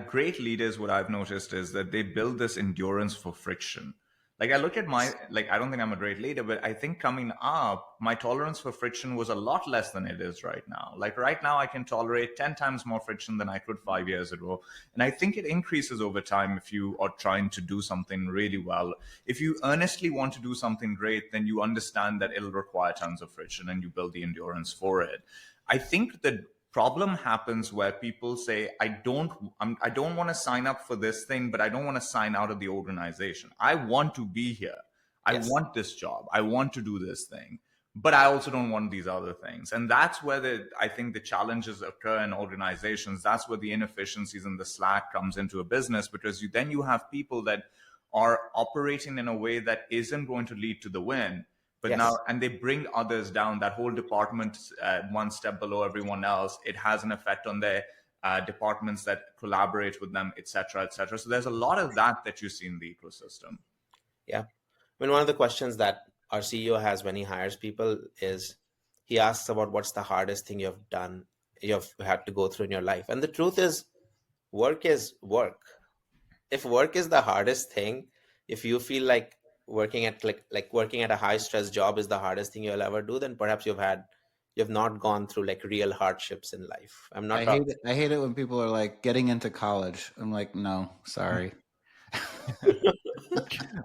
great leaders. What I've noticed is that they build this endurance for friction. Like I look at I don't think I'm a great leader, but I think coming up, my tolerance for friction was a lot less than it is right now. Like right now, I can tolerate 10 times more friction than I could 5 years ago. And I think it increases over time if you are trying to do something really well. If you earnestly want to do something great, then you understand that it'll require tons of friction and you build the endurance for it. I think the problem happens where people say, I don't want to sign up for this thing, but I don't want to sign out of the organization. I want to be here. I want this job. I want to do this thing, but I also don't want these other things. And that's where I think the challenges occur in organizations. That's where the inefficiencies and the slack comes into a business, because you have people that are operating in a way that isn't going to lead to the win. But now, and they bring others down, that whole department one step below everyone else. It has an effect on their departments that collaborate with them, et cetera, et cetera. So there's a lot of that you see in the ecosystem. Yeah. I mean, one of the questions that our CEO has when he hires people is he asks about what's the hardest thing you've had to go through in your life. And the truth is, work is work. If work is the hardest thing, if you feel like working at working at a high stress job is the hardest thing you'll ever do, then perhaps you've not gone through like real hardships in life. I hate it when people are like getting into college. I'm like, no, sorry.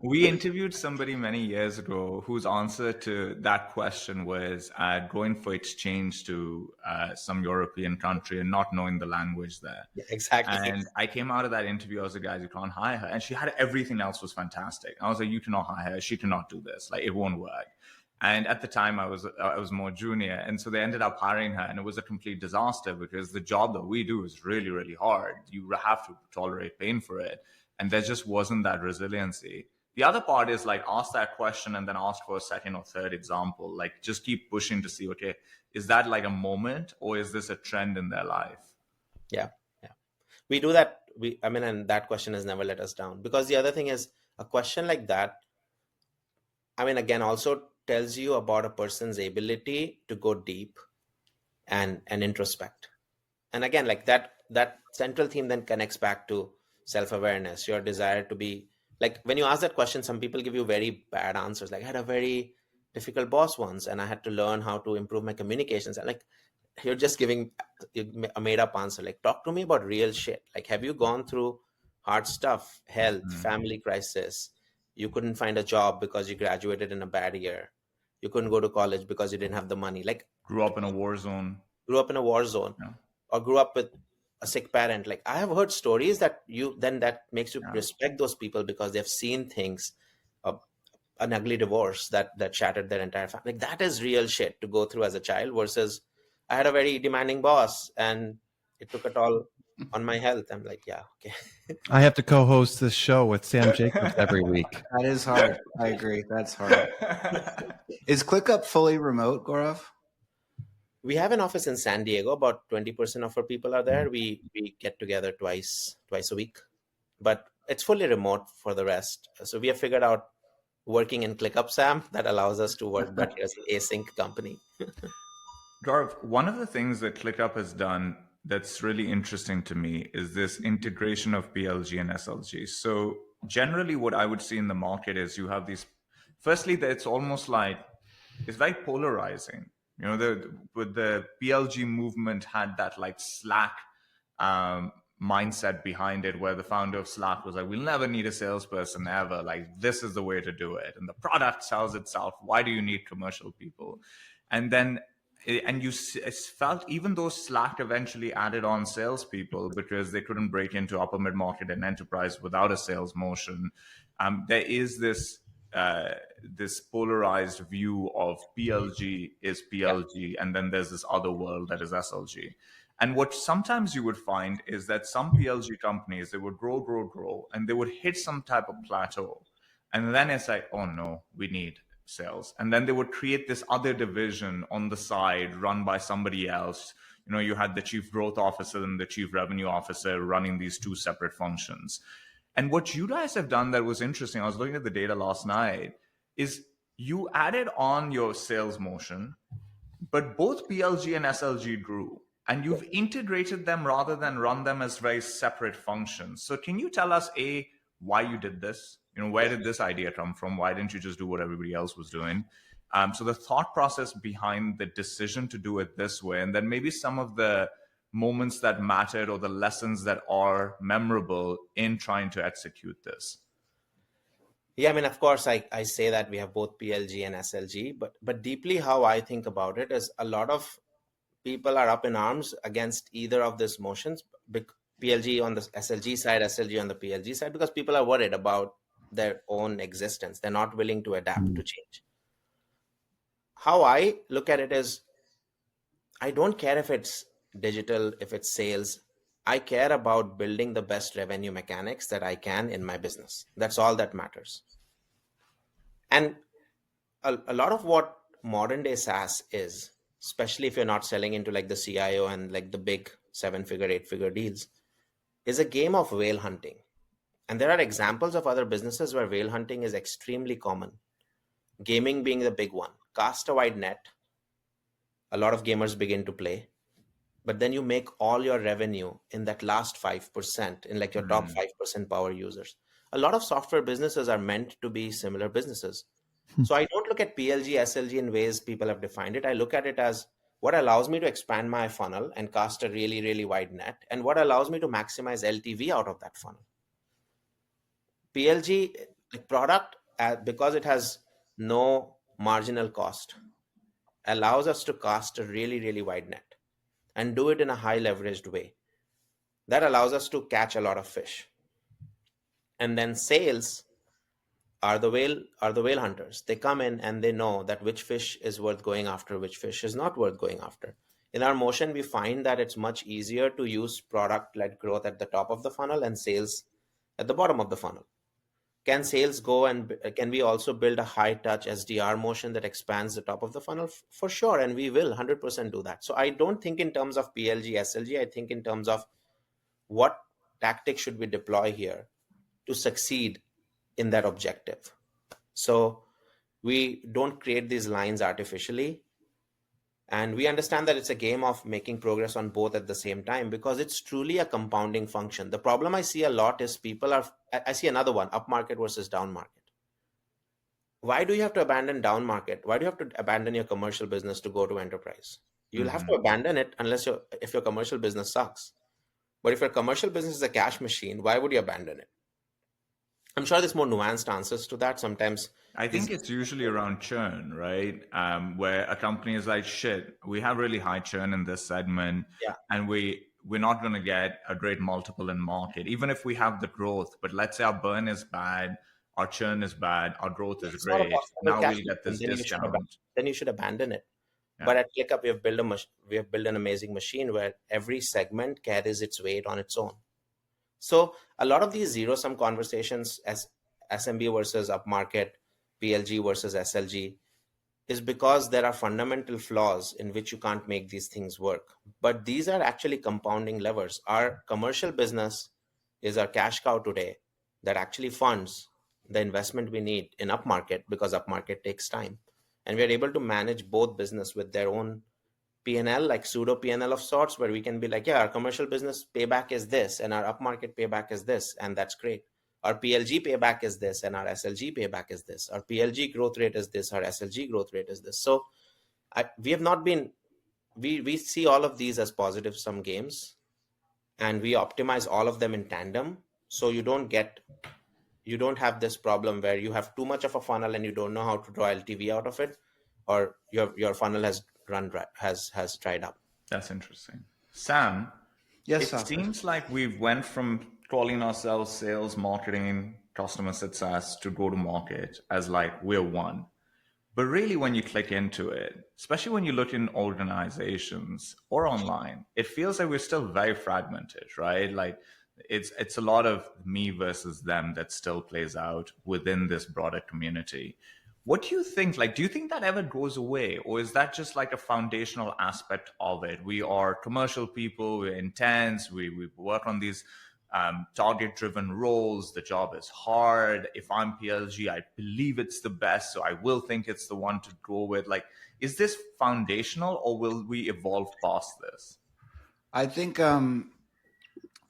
We interviewed somebody many years ago whose answer to that question was going for exchange to some European country and not knowing the language there. Yeah, exactly. And I came out of that interview. I was like, guys, you can't hire her. And she had everything else was fantastic. I was like, you cannot hire her. She cannot do this. Like, it won't work. And at the time, I was more junior. And so they ended up hiring her. And it was a complete disaster because the job that we do is really, really hard. You have to tolerate pain for it. And there just wasn't that resiliency. The other part is like ask that question and then ask for a second or third example. Like just keep pushing to see, okay, is that like a moment or is this a trend in their life? Yeah. We do that. And that question has never let us down, because the other thing is a question like that, again, also tells you about a person's ability to go deep and introspect. And again, like that central theme then connects back to self-awareness, your desire to be like, when you ask that question, some people give you very bad answers. Like, I had a very difficult boss once and I had to learn how to improve my communications. And like, you're just giving a made up answer. Like, talk to me about real shit. Like, have you gone through hard stuff, health, family crisis? You couldn't find a job because you graduated in a bad year. You couldn't go to college because you didn't have the money. Like, grew up in a war zone, or grew up with a sick parent. Like, I have heard stories that makes you respect those people because they've seen things, an ugly divorce that shattered their entire family. Like, that is real shit to go through as a child versus I had a very demanding boss and it took a toll on my health. I'm like, yeah, okay. I have to co-host this show with Sam Jacobs every week. That is hard. I agree. That's hard. Is ClickUp fully remote, Gaurav? We have an office in San Diego. About 20% of our people are there. We get together twice a week, but it's fully remote for the rest. So we have figured out working in ClickUp, Sam, that allows us to work better as an async company. Gaurav, one of the things that ClickUp has done that's really interesting to me is this integration of PLG and SLG. So generally what I would see in the market is you have these, firstly, that it's almost like, it's very polarizing. You know, the PLG movement had that like Slack mindset behind it, where the founder of Slack was like, we'll never need a salesperson ever. Like, this is the way to do it. And the product sells itself. Why do you need commercial people? And you felt, even though Slack eventually added on salespeople because they couldn't break into upper mid-market and enterprise without a sales motion, there is this this polarized view of PLG is PLG, and then there's this other world that is SLG. And what sometimes you would find is that some PLG companies, they would grow, and they would hit some type of plateau. And then it's like, oh no, we need sales. And then they would create this other division on the side run by somebody else. You know, you had the chief growth officer and the chief revenue officer running these two separate functions. And what you guys have done that was interesting, I was looking at the data last night, is you added on your sales motion, but both PLG and SLG grew. And you've integrated them rather than run them as very separate functions. So can you tell us, A, why you did this? You know, where did this idea come from? Why didn't you just do what everybody else was doing? So the thought process behind the decision to do it this way, and then maybe some of the moments that mattered or the lessons that are memorable in trying to execute this. Yeah, I mean, of course, I say that we have both PLG and SLG, but deeply how I think about it is a lot of people are up in arms against either of these motions, PLG on the SLG side, SLG on the PLG side, because people are worried about their own existence. They're not willing to adapt to change. How I look at it is, I don't care if it's digital, if it's sales. I care about building the best revenue mechanics that I can in my business. That's all that matters. And a lot of what modern day SaaS is, especially if you're not selling into like the CIO and like the big 7-figure, 8-figure deals, is a game of whale hunting. And there are examples of other businesses where whale hunting is extremely common. Gaming being the big one. Cast a wide net. A lot of gamers begin to play. But then you make all your revenue in that last 5%, in like your top 5% power users. A lot of software businesses are meant to be similar businesses. So I don't look at PLG, SLG in ways people have defined it. I look at it as what allows me to expand my funnel and cast a really, really wide net, and what allows me to maximize LTV out of that funnel. PLG product, because it has no marginal cost, allows us to cast a really, really wide net and do it in a high leveraged way. That allows us to catch a lot of fish. And then sales are the whale hunters. They come in and they know that which fish is worth going after, which fish is not worth going after. In our motion, we find that it's much easier to use product-led growth at the top of the funnel and sales at the bottom of the funnel. Can sales go and can we also build a high touch SDR motion that expands the top of the funnel? For sure. And we will 100% do that. So I don't think in terms of PLG, SLG, I think in terms of what tactics should we deploy here to succeed in that objective. So we don't create these lines artificially. And we understand that it's a game of making progress on both at the same time, because it's truly a compounding function. The problem I see a lot is I see another one, upmarket versus downmarket. Why do you have to abandon downmarket? Why do you have to abandon your commercial business to go to enterprise? You'll have to abandon it if your commercial business sucks. But if your commercial business is a cash machine, why would you abandon it? I'm sure there's more nuanced answers to that. Sometimes I think it's usually around churn, right? Where a company is like, shit, we have really high churn in this segment, and we're not going to get a great multiple in market, even if we have the growth. But let's say our burn is bad, our churn is bad, our growth is great. Now we'll get this discount. Then you should abandon it. Yeah. But at ClickUp, we have built an amazing machine where every segment carries its weight on its own. So a lot of these zero-sum conversations, as SMB versus upmarket, PLG versus SLG, is because there are fundamental flaws in which you can't make these things work. But these are actually compounding levers. Our commercial business is our cash cow today that actually funds the investment we need in upmarket, because upmarket takes time. And we are able to manage both business with their own P&L, like pseudo P&L of sorts, where we can be like, yeah, our commercial business payback is this, and our upmarket payback is this, and that's great. Our PLG payback is this, and our SLG payback is this. Our PLG growth rate is this, our SLG growth rate is this. So we see all of these as positive sum games, and we optimize all of them in tandem. So you don't have this problem where you have too much of a funnel and you don't know how to draw LTV out of it, or your funnel has dried up. That's interesting. Sam, yes, it seems like we've went from calling ourselves sales, marketing, customer success to go to market as like we're one. But really, when you click into it, especially when you look in organizations or online, it feels like we're still very fragmented, right? Like it's a lot of me versus them that still plays out within this broader community. What do you think? Like, do you think that ever goes away, or is that just like a foundational aspect of it? We are commercial people, we're intense, we work on these target-driven roles. The job is hard. If I'm PLG, I believe it's the best, so I will think it's the one to go with. Like, is this foundational, or will we evolve past this? I think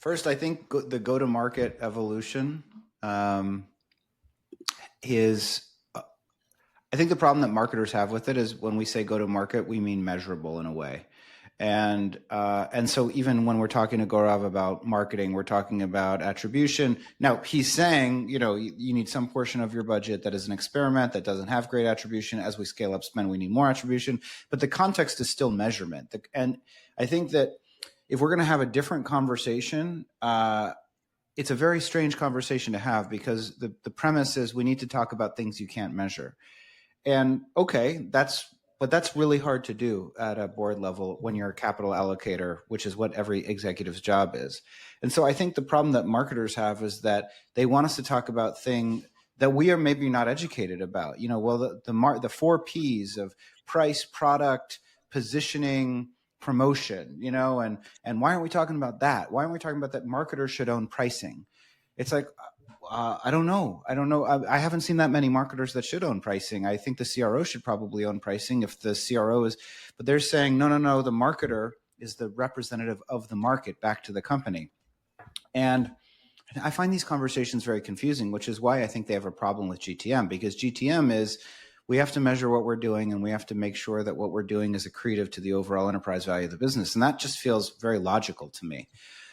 first, I think the go-to-market evolution is. I think the problem that marketers have with it is when we say go-to-market, we mean measurable in a way. And so even when we're talking to Gaurav about marketing, we're talking about attribution. Now he's saying, you need some portion of your budget that is an experiment that doesn't have great attribution. As we scale up spend, we need more attribution, but the context is still measurement. And I think that if we're going to have a different conversation, it's a very strange conversation to have, because the premise is we need to talk about things you can't measure. And okay, that's really hard to do at a board level when you're a capital allocator, which is what every executive's job is. And so I think the problem that marketers have is that they want us to talk about things that we are maybe not educated about. The 4 Ps of price, product, positioning, promotion, and why aren't we talking about that? Why aren't we talking about that marketers should own pricing? It's like, I don't know. I haven't seen that many marketers that should own pricing. I think the CRO should probably own pricing if the CRO is, but they're saying, no, the marketer is the representative of the market back to the company. And I find these conversations very confusing, which is why I think they have a problem with GTM, because GTM is, we have to measure what we're doing and we have to make sure that what we're doing is accretive to the overall enterprise value of the business. And that just feels very logical to me.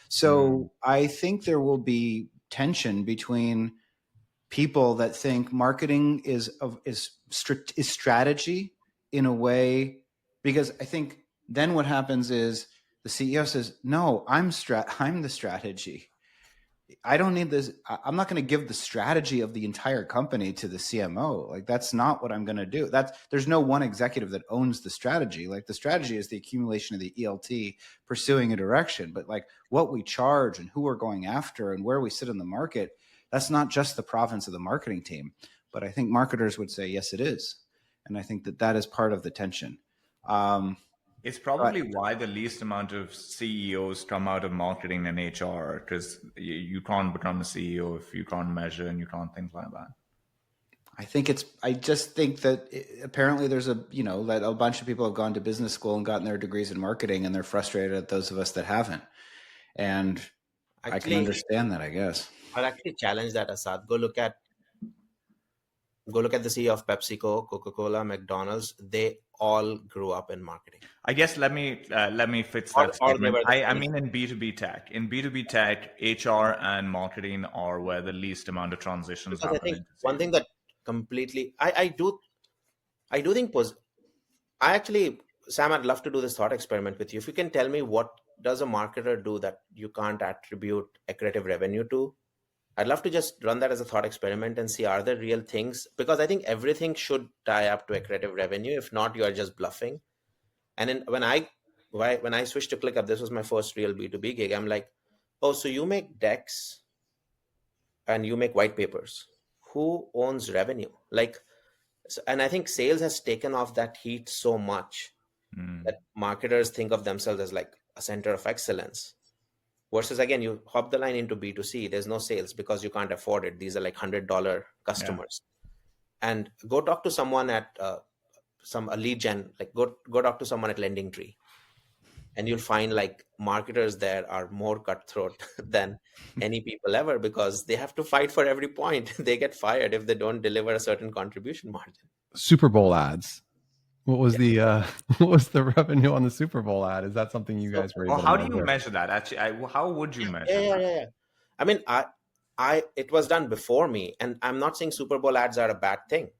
So I think there will be tension between people that think marketing is strategy in a way, because I think then what happens is the CEO says, no, I'm the strategy. I don't need this. I'm not going to give the strategy of the entire company to the CMO. Like, that's not what I'm going to do. There's no one executive that owns the strategy. Like, the strategy is the accumulation of the ELT pursuing a direction, but like what we charge and who we're going after and where we sit in the market, that's not just the province of the marketing team. But I think marketers would say, yes, it is. And I think that is part of the tension. It's probably why the least amount of CEOs come out of marketing and HR, because you can't become a CEO if you can't measure and you can't think like that. I just think that apparently there's that a bunch of people have gone to business school and gotten their degrees in marketing, and they're frustrated at those of us that haven't. And I can understand that, I guess. I'll actually challenge that, Asad. Go look at the CEO of PepsiCo, Coca-Cola, McDonald's. They all grew up in marketing. I guess let me fix that statement. I mean, in B2B tech. In B2B tech, HR and marketing are where the least amount of transitions happen. I think one thing that completely, I do think actually, Sam, I'd love to do this thought experiment with you. If you can tell me, what does a marketer do that you can't attribute accretive revenue to? I'd love to just run that as a thought experiment and see, are there real things? Because I think everything should tie up to accretive revenue. If not, you are just bluffing. And when I switched to ClickUp, this was my first real B2B gig. I'm like, oh, so you make decks and you make white papers. Who owns revenue? And I think sales has taken off that heat so much that marketers think of themselves as like a center of excellence. Versus, again, you hop the line into B2C, there's no sales because you can't afford it. These are like $100 customers. Yeah. And go talk to someone at a lead gen, like go talk to someone at LendingTree. And you'll find like marketers there are more cutthroat than any people ever, because they have to fight for every point. They get fired if they don't deliver a certain contribution margin. Super Bowl ads. What was the revenue on the Super Bowl ad? Is that something you guys were able to measure? How do you measure that? Actually, how would you measure that? Yeah. I mean, it was done before me, and I'm not saying Super Bowl ads are a bad thing.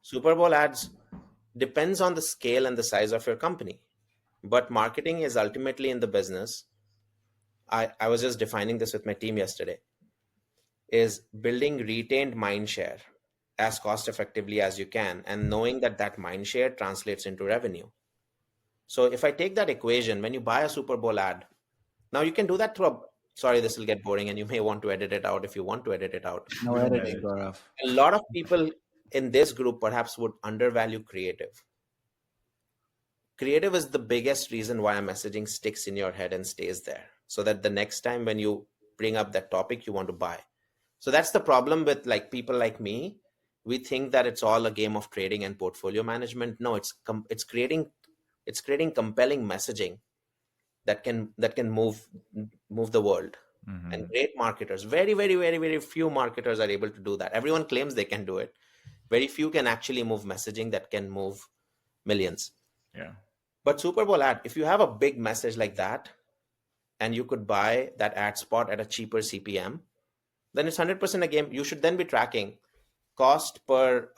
Super Bowl ads depends on the scale and the size of your company, but marketing is ultimately in the business. I was just defining this with my team yesterday. is building retained mind share as cost effectively as you can, and knowing that that mind share translates into revenue. So if I take that equation, when you buy a Super Bowl ad, now you can do that through sorry, this will get boring and you may want to edit it out if you want to edit it out. No editing, Gaurav. A lot of people in this group perhaps would undervalue creative. Creative is the biggest reason why a messaging sticks in your head and stays there, so that the next time when you bring up that topic, you want to buy. So that's the problem with like people like me. We think that it's all a game of trading and portfolio management. No, it's creating compelling messaging that can move the world. Mm-hmm. And great marketers, very, very, very, very few marketers are able to do that. Everyone claims they can do it. Very few can actually move messaging that can move millions. Yeah. But Super Bowl ad, if you have a big message like that, and you could buy that ad spot at a cheaper CPM, then it's 100% a game. You should then be tracking cost per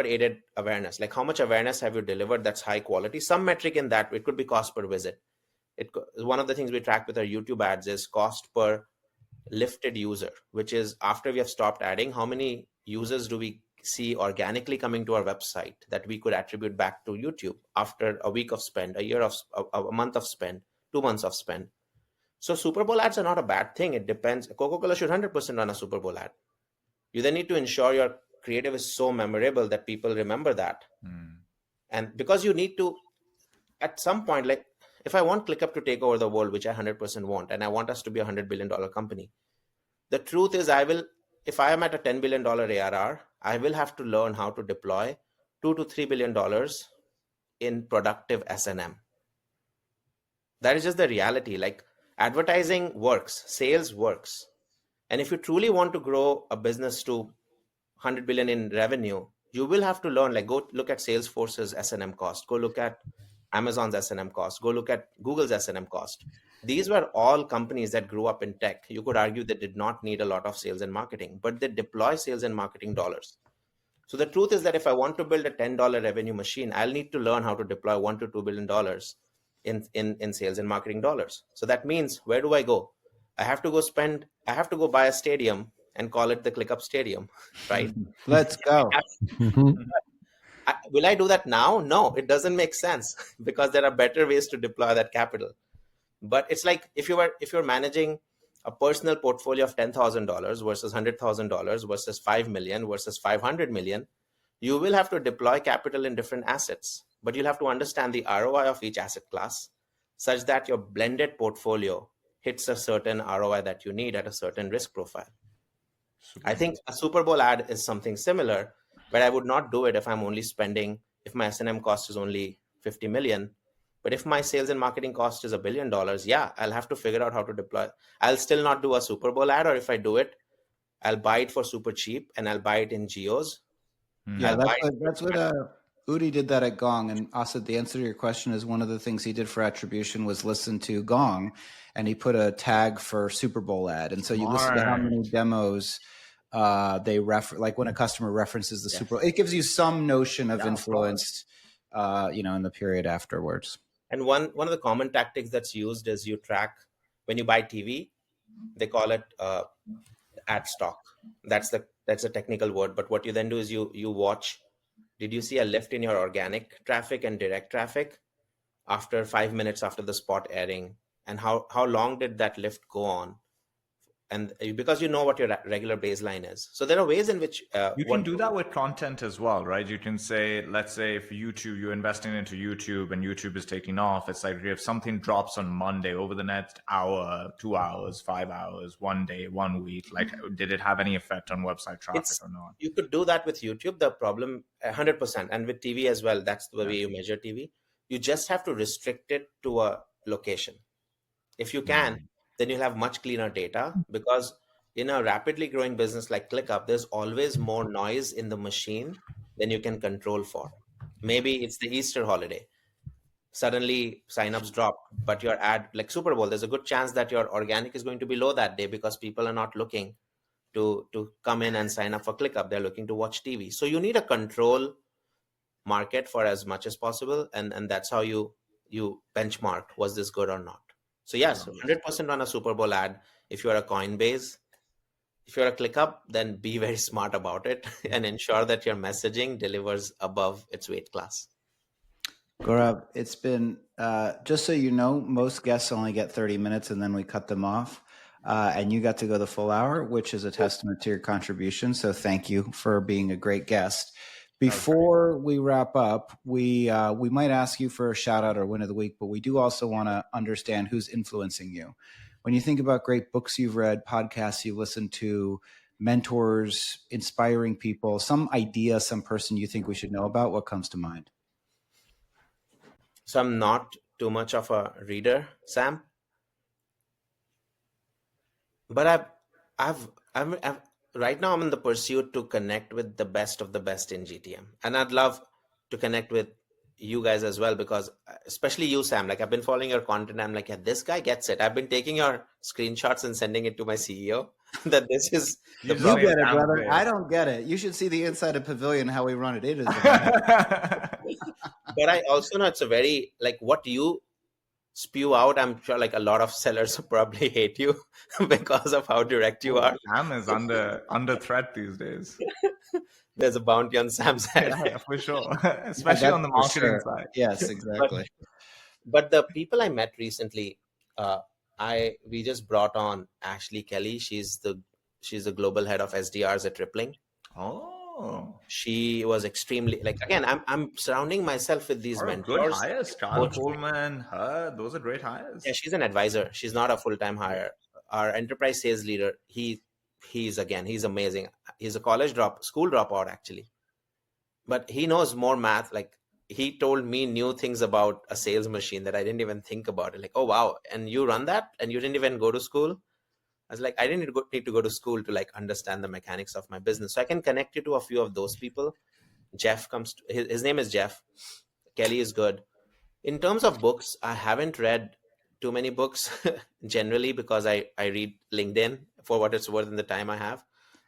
aided awareness. Like how much awareness have you delivered that's high quality? Some metric in that. It could be cost per visit. One of the things we track with our YouTube ads is cost per lifted user, which is after we have stopped adding, how many users do we see organically coming to our website that we could attribute back to YouTube after a week of spend, a month of spend, 2 months of spend. So Super Bowl ads are not a bad thing. It depends. Coca-Cola should 100% run a Super Bowl ad. You then need to ensure your creative is so memorable that people remember that. And because you need to, at some point, like if I want ClickUp to take over the world, which I 100% want, and I want us to be a $100 billion company, the truth is if I am at a $10 billion ARR, I will have to learn how to deploy $2 to $3 billion in productive S&M. That is just the reality. Like advertising works, sales works. And if you truly want to grow a business to 100 billion in revenue, you will have to learn, like go look at Salesforce's S&M cost, go look at Amazon's S&M cost, go look at Google's S&M cost. These were all companies that grew up in tech. You could argue they did not need a lot of sales and marketing, but they deploy sales and marketing dollars. So the truth is that if I want to build a $10 revenue machine, I'll need to learn how to deploy $1 to $2 billion in sales and marketing dollars. So that means, where do I go? I have to go buy a stadium and call it the ClickUp Stadium, right? Let's go. Will I do that now? No, it doesn't make sense because there are better ways to deploy that capital. But it's like if you're managing a personal portfolio of $10,000 versus $100,000 versus 5 million versus 500 million, you will have to deploy capital in different assets, but you'll have to understand the ROI of each asset class such that your blended portfolio hits a certain ROI that you need at a certain risk profile. I think a Super Bowl ad is something similar, but I would not do it if I'm only spending, if my S&M cost is only 50 million. But if my sales and marketing cost is $1 billion, yeah, I'll have to figure out how to deploy. I'll still not do a Super Bowl ad, or if I do it, I'll buy it for super cheap and I'll buy it in geos. Yeah, that's what Udi did that at Gong. And also the answer to your question is one of the things he did for attribution was listen to Gong, and he put a tag for Super Bowl ad. And so you listen to how many demos they like when a customer references the Super Bowl, it gives you some notion of influence, in the period afterwards. And one of the common tactics that's used is you track when you buy TV, they call it ad stock. That's a technical word. But what you then do is you watch, did you see a lift in your organic traffic and direct traffic after 5 minutes after the spot airing? And how long did that lift go on? And because you know what your regular baseline is. So there are ways in which you can do that with content as well, right? You can say, let's say if YouTube, you're investing into YouTube and YouTube is taking off, it's like if something drops on Monday over the next hour, 2 hours, 5 hours, 1 day, 1 week, like did it have any effect on website traffic or not? You could do that with YouTube. The problem 100%, and with TV as well, that's the way you measure TV. You just have to restrict it to a location. If you can, then you'll have much cleaner data, because in a rapidly growing business like ClickUp, there's always more noise in the machine than you can control for. Maybe it's the Easter holiday. Suddenly signups drop, but your ad, like Super Bowl, there's a good chance that your organic is going to be low that day because people are not looking to come in and sign up for ClickUp. They're looking to watch TV. So you need a control market for as much as possible. And that's how you benchmark, was this good or not? So yes, 100% on a Super Bowl ad If you're a Coinbase, if you're a ClickUp, then be very smart about it and ensure that your messaging delivers above its weight class. Gaurav, it's been, just so you know, most guests only get 30 minutes and then we cut them off. And you got to go the full hour, which is a testament to your contribution. So thank you for being a great guest. Before we wrap up, we might ask you for a shout out or win of the week, but we do also want to understand who's influencing you. When you think about great books you've read, podcasts you listened to, mentors, inspiring people, some idea, some person you think we should know about, what comes to mind? So I'm not too much of a reader, Sam, but I'm right now I'm in the pursuit to connect with the best of the best in GTM, and I'd love to connect with you guys as well, because especially you, Sam, like I've been following your content. I'm like, yeah, this guy gets it. I've been taking your screenshots and sending it to my CEO that this is you get it, brother. I don't get it. You should see the inside of Pavilion, how we run it. It is. But I also know it's a very, like, what you spew out, I'm sure like a lot of sellers probably hate you because of how direct you are. Sam is under threat these days. There's a bounty on Sam's head. Yeah, for sure. Especially on the marketing side. Yes, exactly. But the people I met recently, we just brought on Ashley Kelly. She's the global head of SDRs at Rippling. Oh. She was extremely, like, again, I'm surrounding myself with these mentors. Good hires, Charles Coleman, her, those are great hires. Yeah, she's an advisor. She's not a full-time hire. Our enterprise sales leader, he's amazing. He's a school dropout actually, but he knows more math. Like, he told me new things about a sales machine that I didn't even think about it. Like, oh wow, and you run that, and you didn't even go to school. I was like, I didn't need to go to school to like understand the mechanics of my business. So I can connect you to a few of those people. Jeff his name is Jeff. Kelly is good. In terms of books, I haven't read too many books generally because I read LinkedIn for what it's worth in the time I have.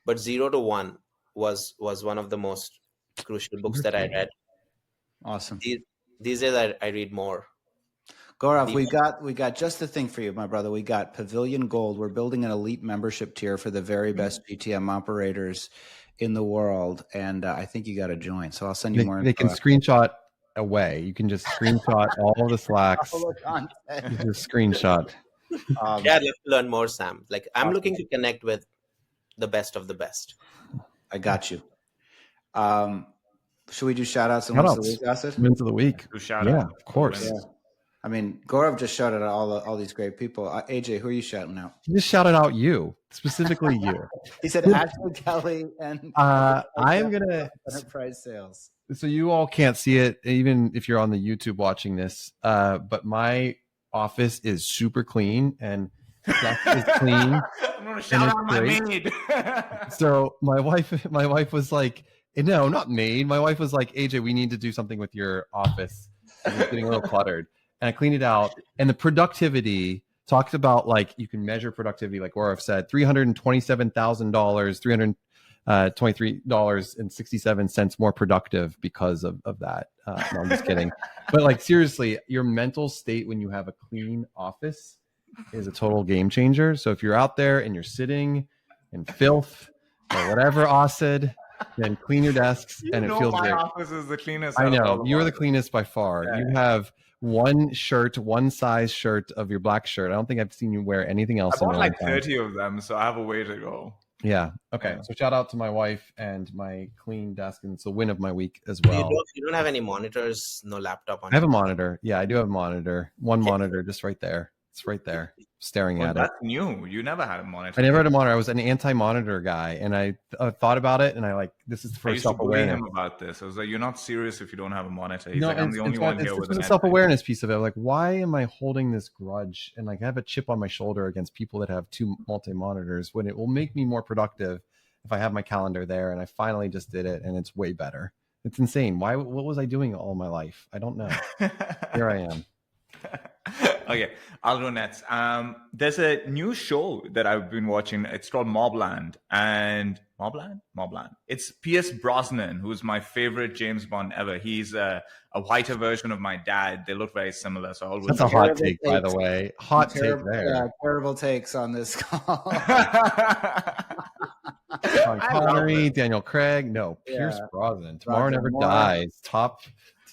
But 0 to 1 was one of the most crucial books that I read. Awesome. These days I read more. Gaurav, we got just the thing for you, my brother. We got Pavilion Gold. We're building an elite membership tier for the very best GTM operators in the world, and I think you got to join. So I'll send you more info. They can screenshot away. You can just screenshot all of the Slacks. Just screenshot. I'd love to learn more, Sam. Like, I'm looking to connect with the best of the best. I got you. Should we do shout outs and wins of the week, Asad? Wins of the week. Yeah, of course. Yeah. I mean, Gaurav just shouted out all these great people. AJ, who are you shouting out? He just shouted out you, specifically you. He said Ashley Kelly and I am going to enterprise sales. So you all can't see it, even if you're on the YouTube watching this, but my office is super clean and Jeff is clean. I'm going to shout out my maid. So my wife was like, no, not maid. My wife was like, AJ, we need to do something with your office. It's getting a little cluttered. And I cleaned it out. And the productivity talked about, like, you can measure productivity, like Gaurav said, $327,000, $23.67 more productive because of that. No, I'm just kidding. But like, seriously, your mental state when you have a clean office is a total game changer. So if you're out there and you're sitting in filth or whatever, Asad, then clean your desks and it feels great. My office is the cleanest. I know. You're the cleanest by far. Yeah. You have one size shirt of your black shirt. I don't think I've seen you wear anything else. I bought like 30 of them, so I have a way to go. Yeah. Okay. So shout out to my wife and my clean desk, and it's a win of my week as well. You don't have any monitors, no laptop on. I have a monitor. Yeah, I do have a monitor. One monitor just right there. It's right there, staring at it. That's new. You never had a monitor. I never had a monitor. I was an anti-monitor guy, and I thought about it, and this is for self-awareness. I used to bully him about this. I was like, "You're not serious if you don't have a monitor." He's like, "I'm the only one here with a self-awareness piece of it." Like, why am I holding this grudge and like I have a chip on my shoulder against people that have two multi-monitors when it will make me more productive if I have my calendar there? And I finally just did it, and it's way better. It's insane. What was I doing all my life? I don't know. Here I am. Okay, I'll go next. There's a new show that I've been watching. It's called Mobland. And Mobland. It's Pierce Brosnan, who's my favorite James Bond ever. He's a whiter version of my dad. They look very similar. So I always That's a hot take, by the way. Hot take there. Yeah, terrible takes on this call. Sean Connery, Daniel Craig. No, Pierce Brosnan. Tomorrow Never Dies. Top.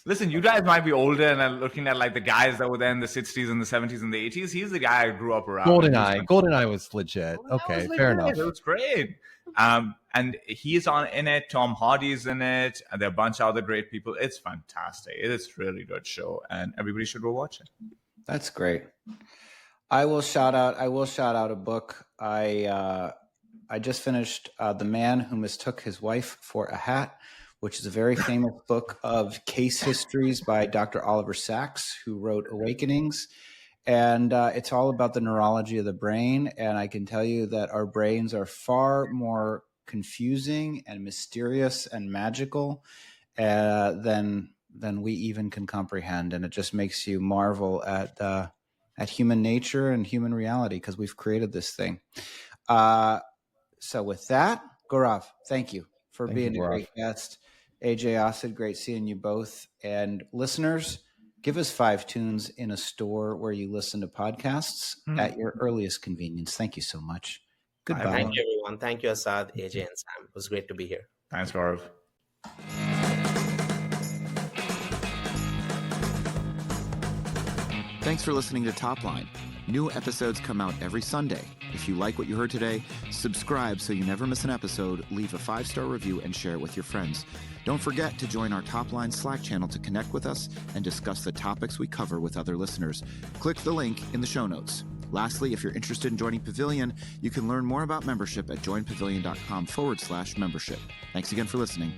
Listen, you guys might be older and are looking at like the guys that were there in the 60s and the 70s and the 80s. He's the guy I grew up around. GoldenEye was legit. Okay, fair enough. It was great. And he's in it. Tom Hardy's in it. And there are a bunch of other great people. It's fantastic. It is a really good show, and everybody should go watch it. That's great. I will shout out a book. I just finished The Man Who Mistook His Wife for a Hat, which is a very famous book of case histories by Dr. Oliver Sacks, who wrote Awakenings. And it's all about the neurology of the brain. And I can tell you that our brains are far more confusing and mysterious and magical than we even can comprehend. And it just makes you marvel at human nature and human reality, because we've created this thing. So with that, Gaurav, thank you for being a great guest. AJ, Asid, great seeing you both. And listeners, give us 5 tunes in a store where you listen to podcasts at your earliest convenience. Thank you so much. Goodbye. Thank you, everyone. Thank you, Asad, AJ, and Sam. It was great to be here. Thanks, Gaurav. Thanks for listening to Top Line. New episodes come out every Sunday. If you like what you heard today, subscribe so you never miss an episode, leave a 5-star review, and share it with your friends. Don't forget to join our Top Line Slack channel to connect with us and discuss the topics we cover with other listeners. Click the link in the show notes. Lastly, if you're interested in joining Pavilion, you can learn more about membership at joinpavilion.com/membership. Thanks again for listening.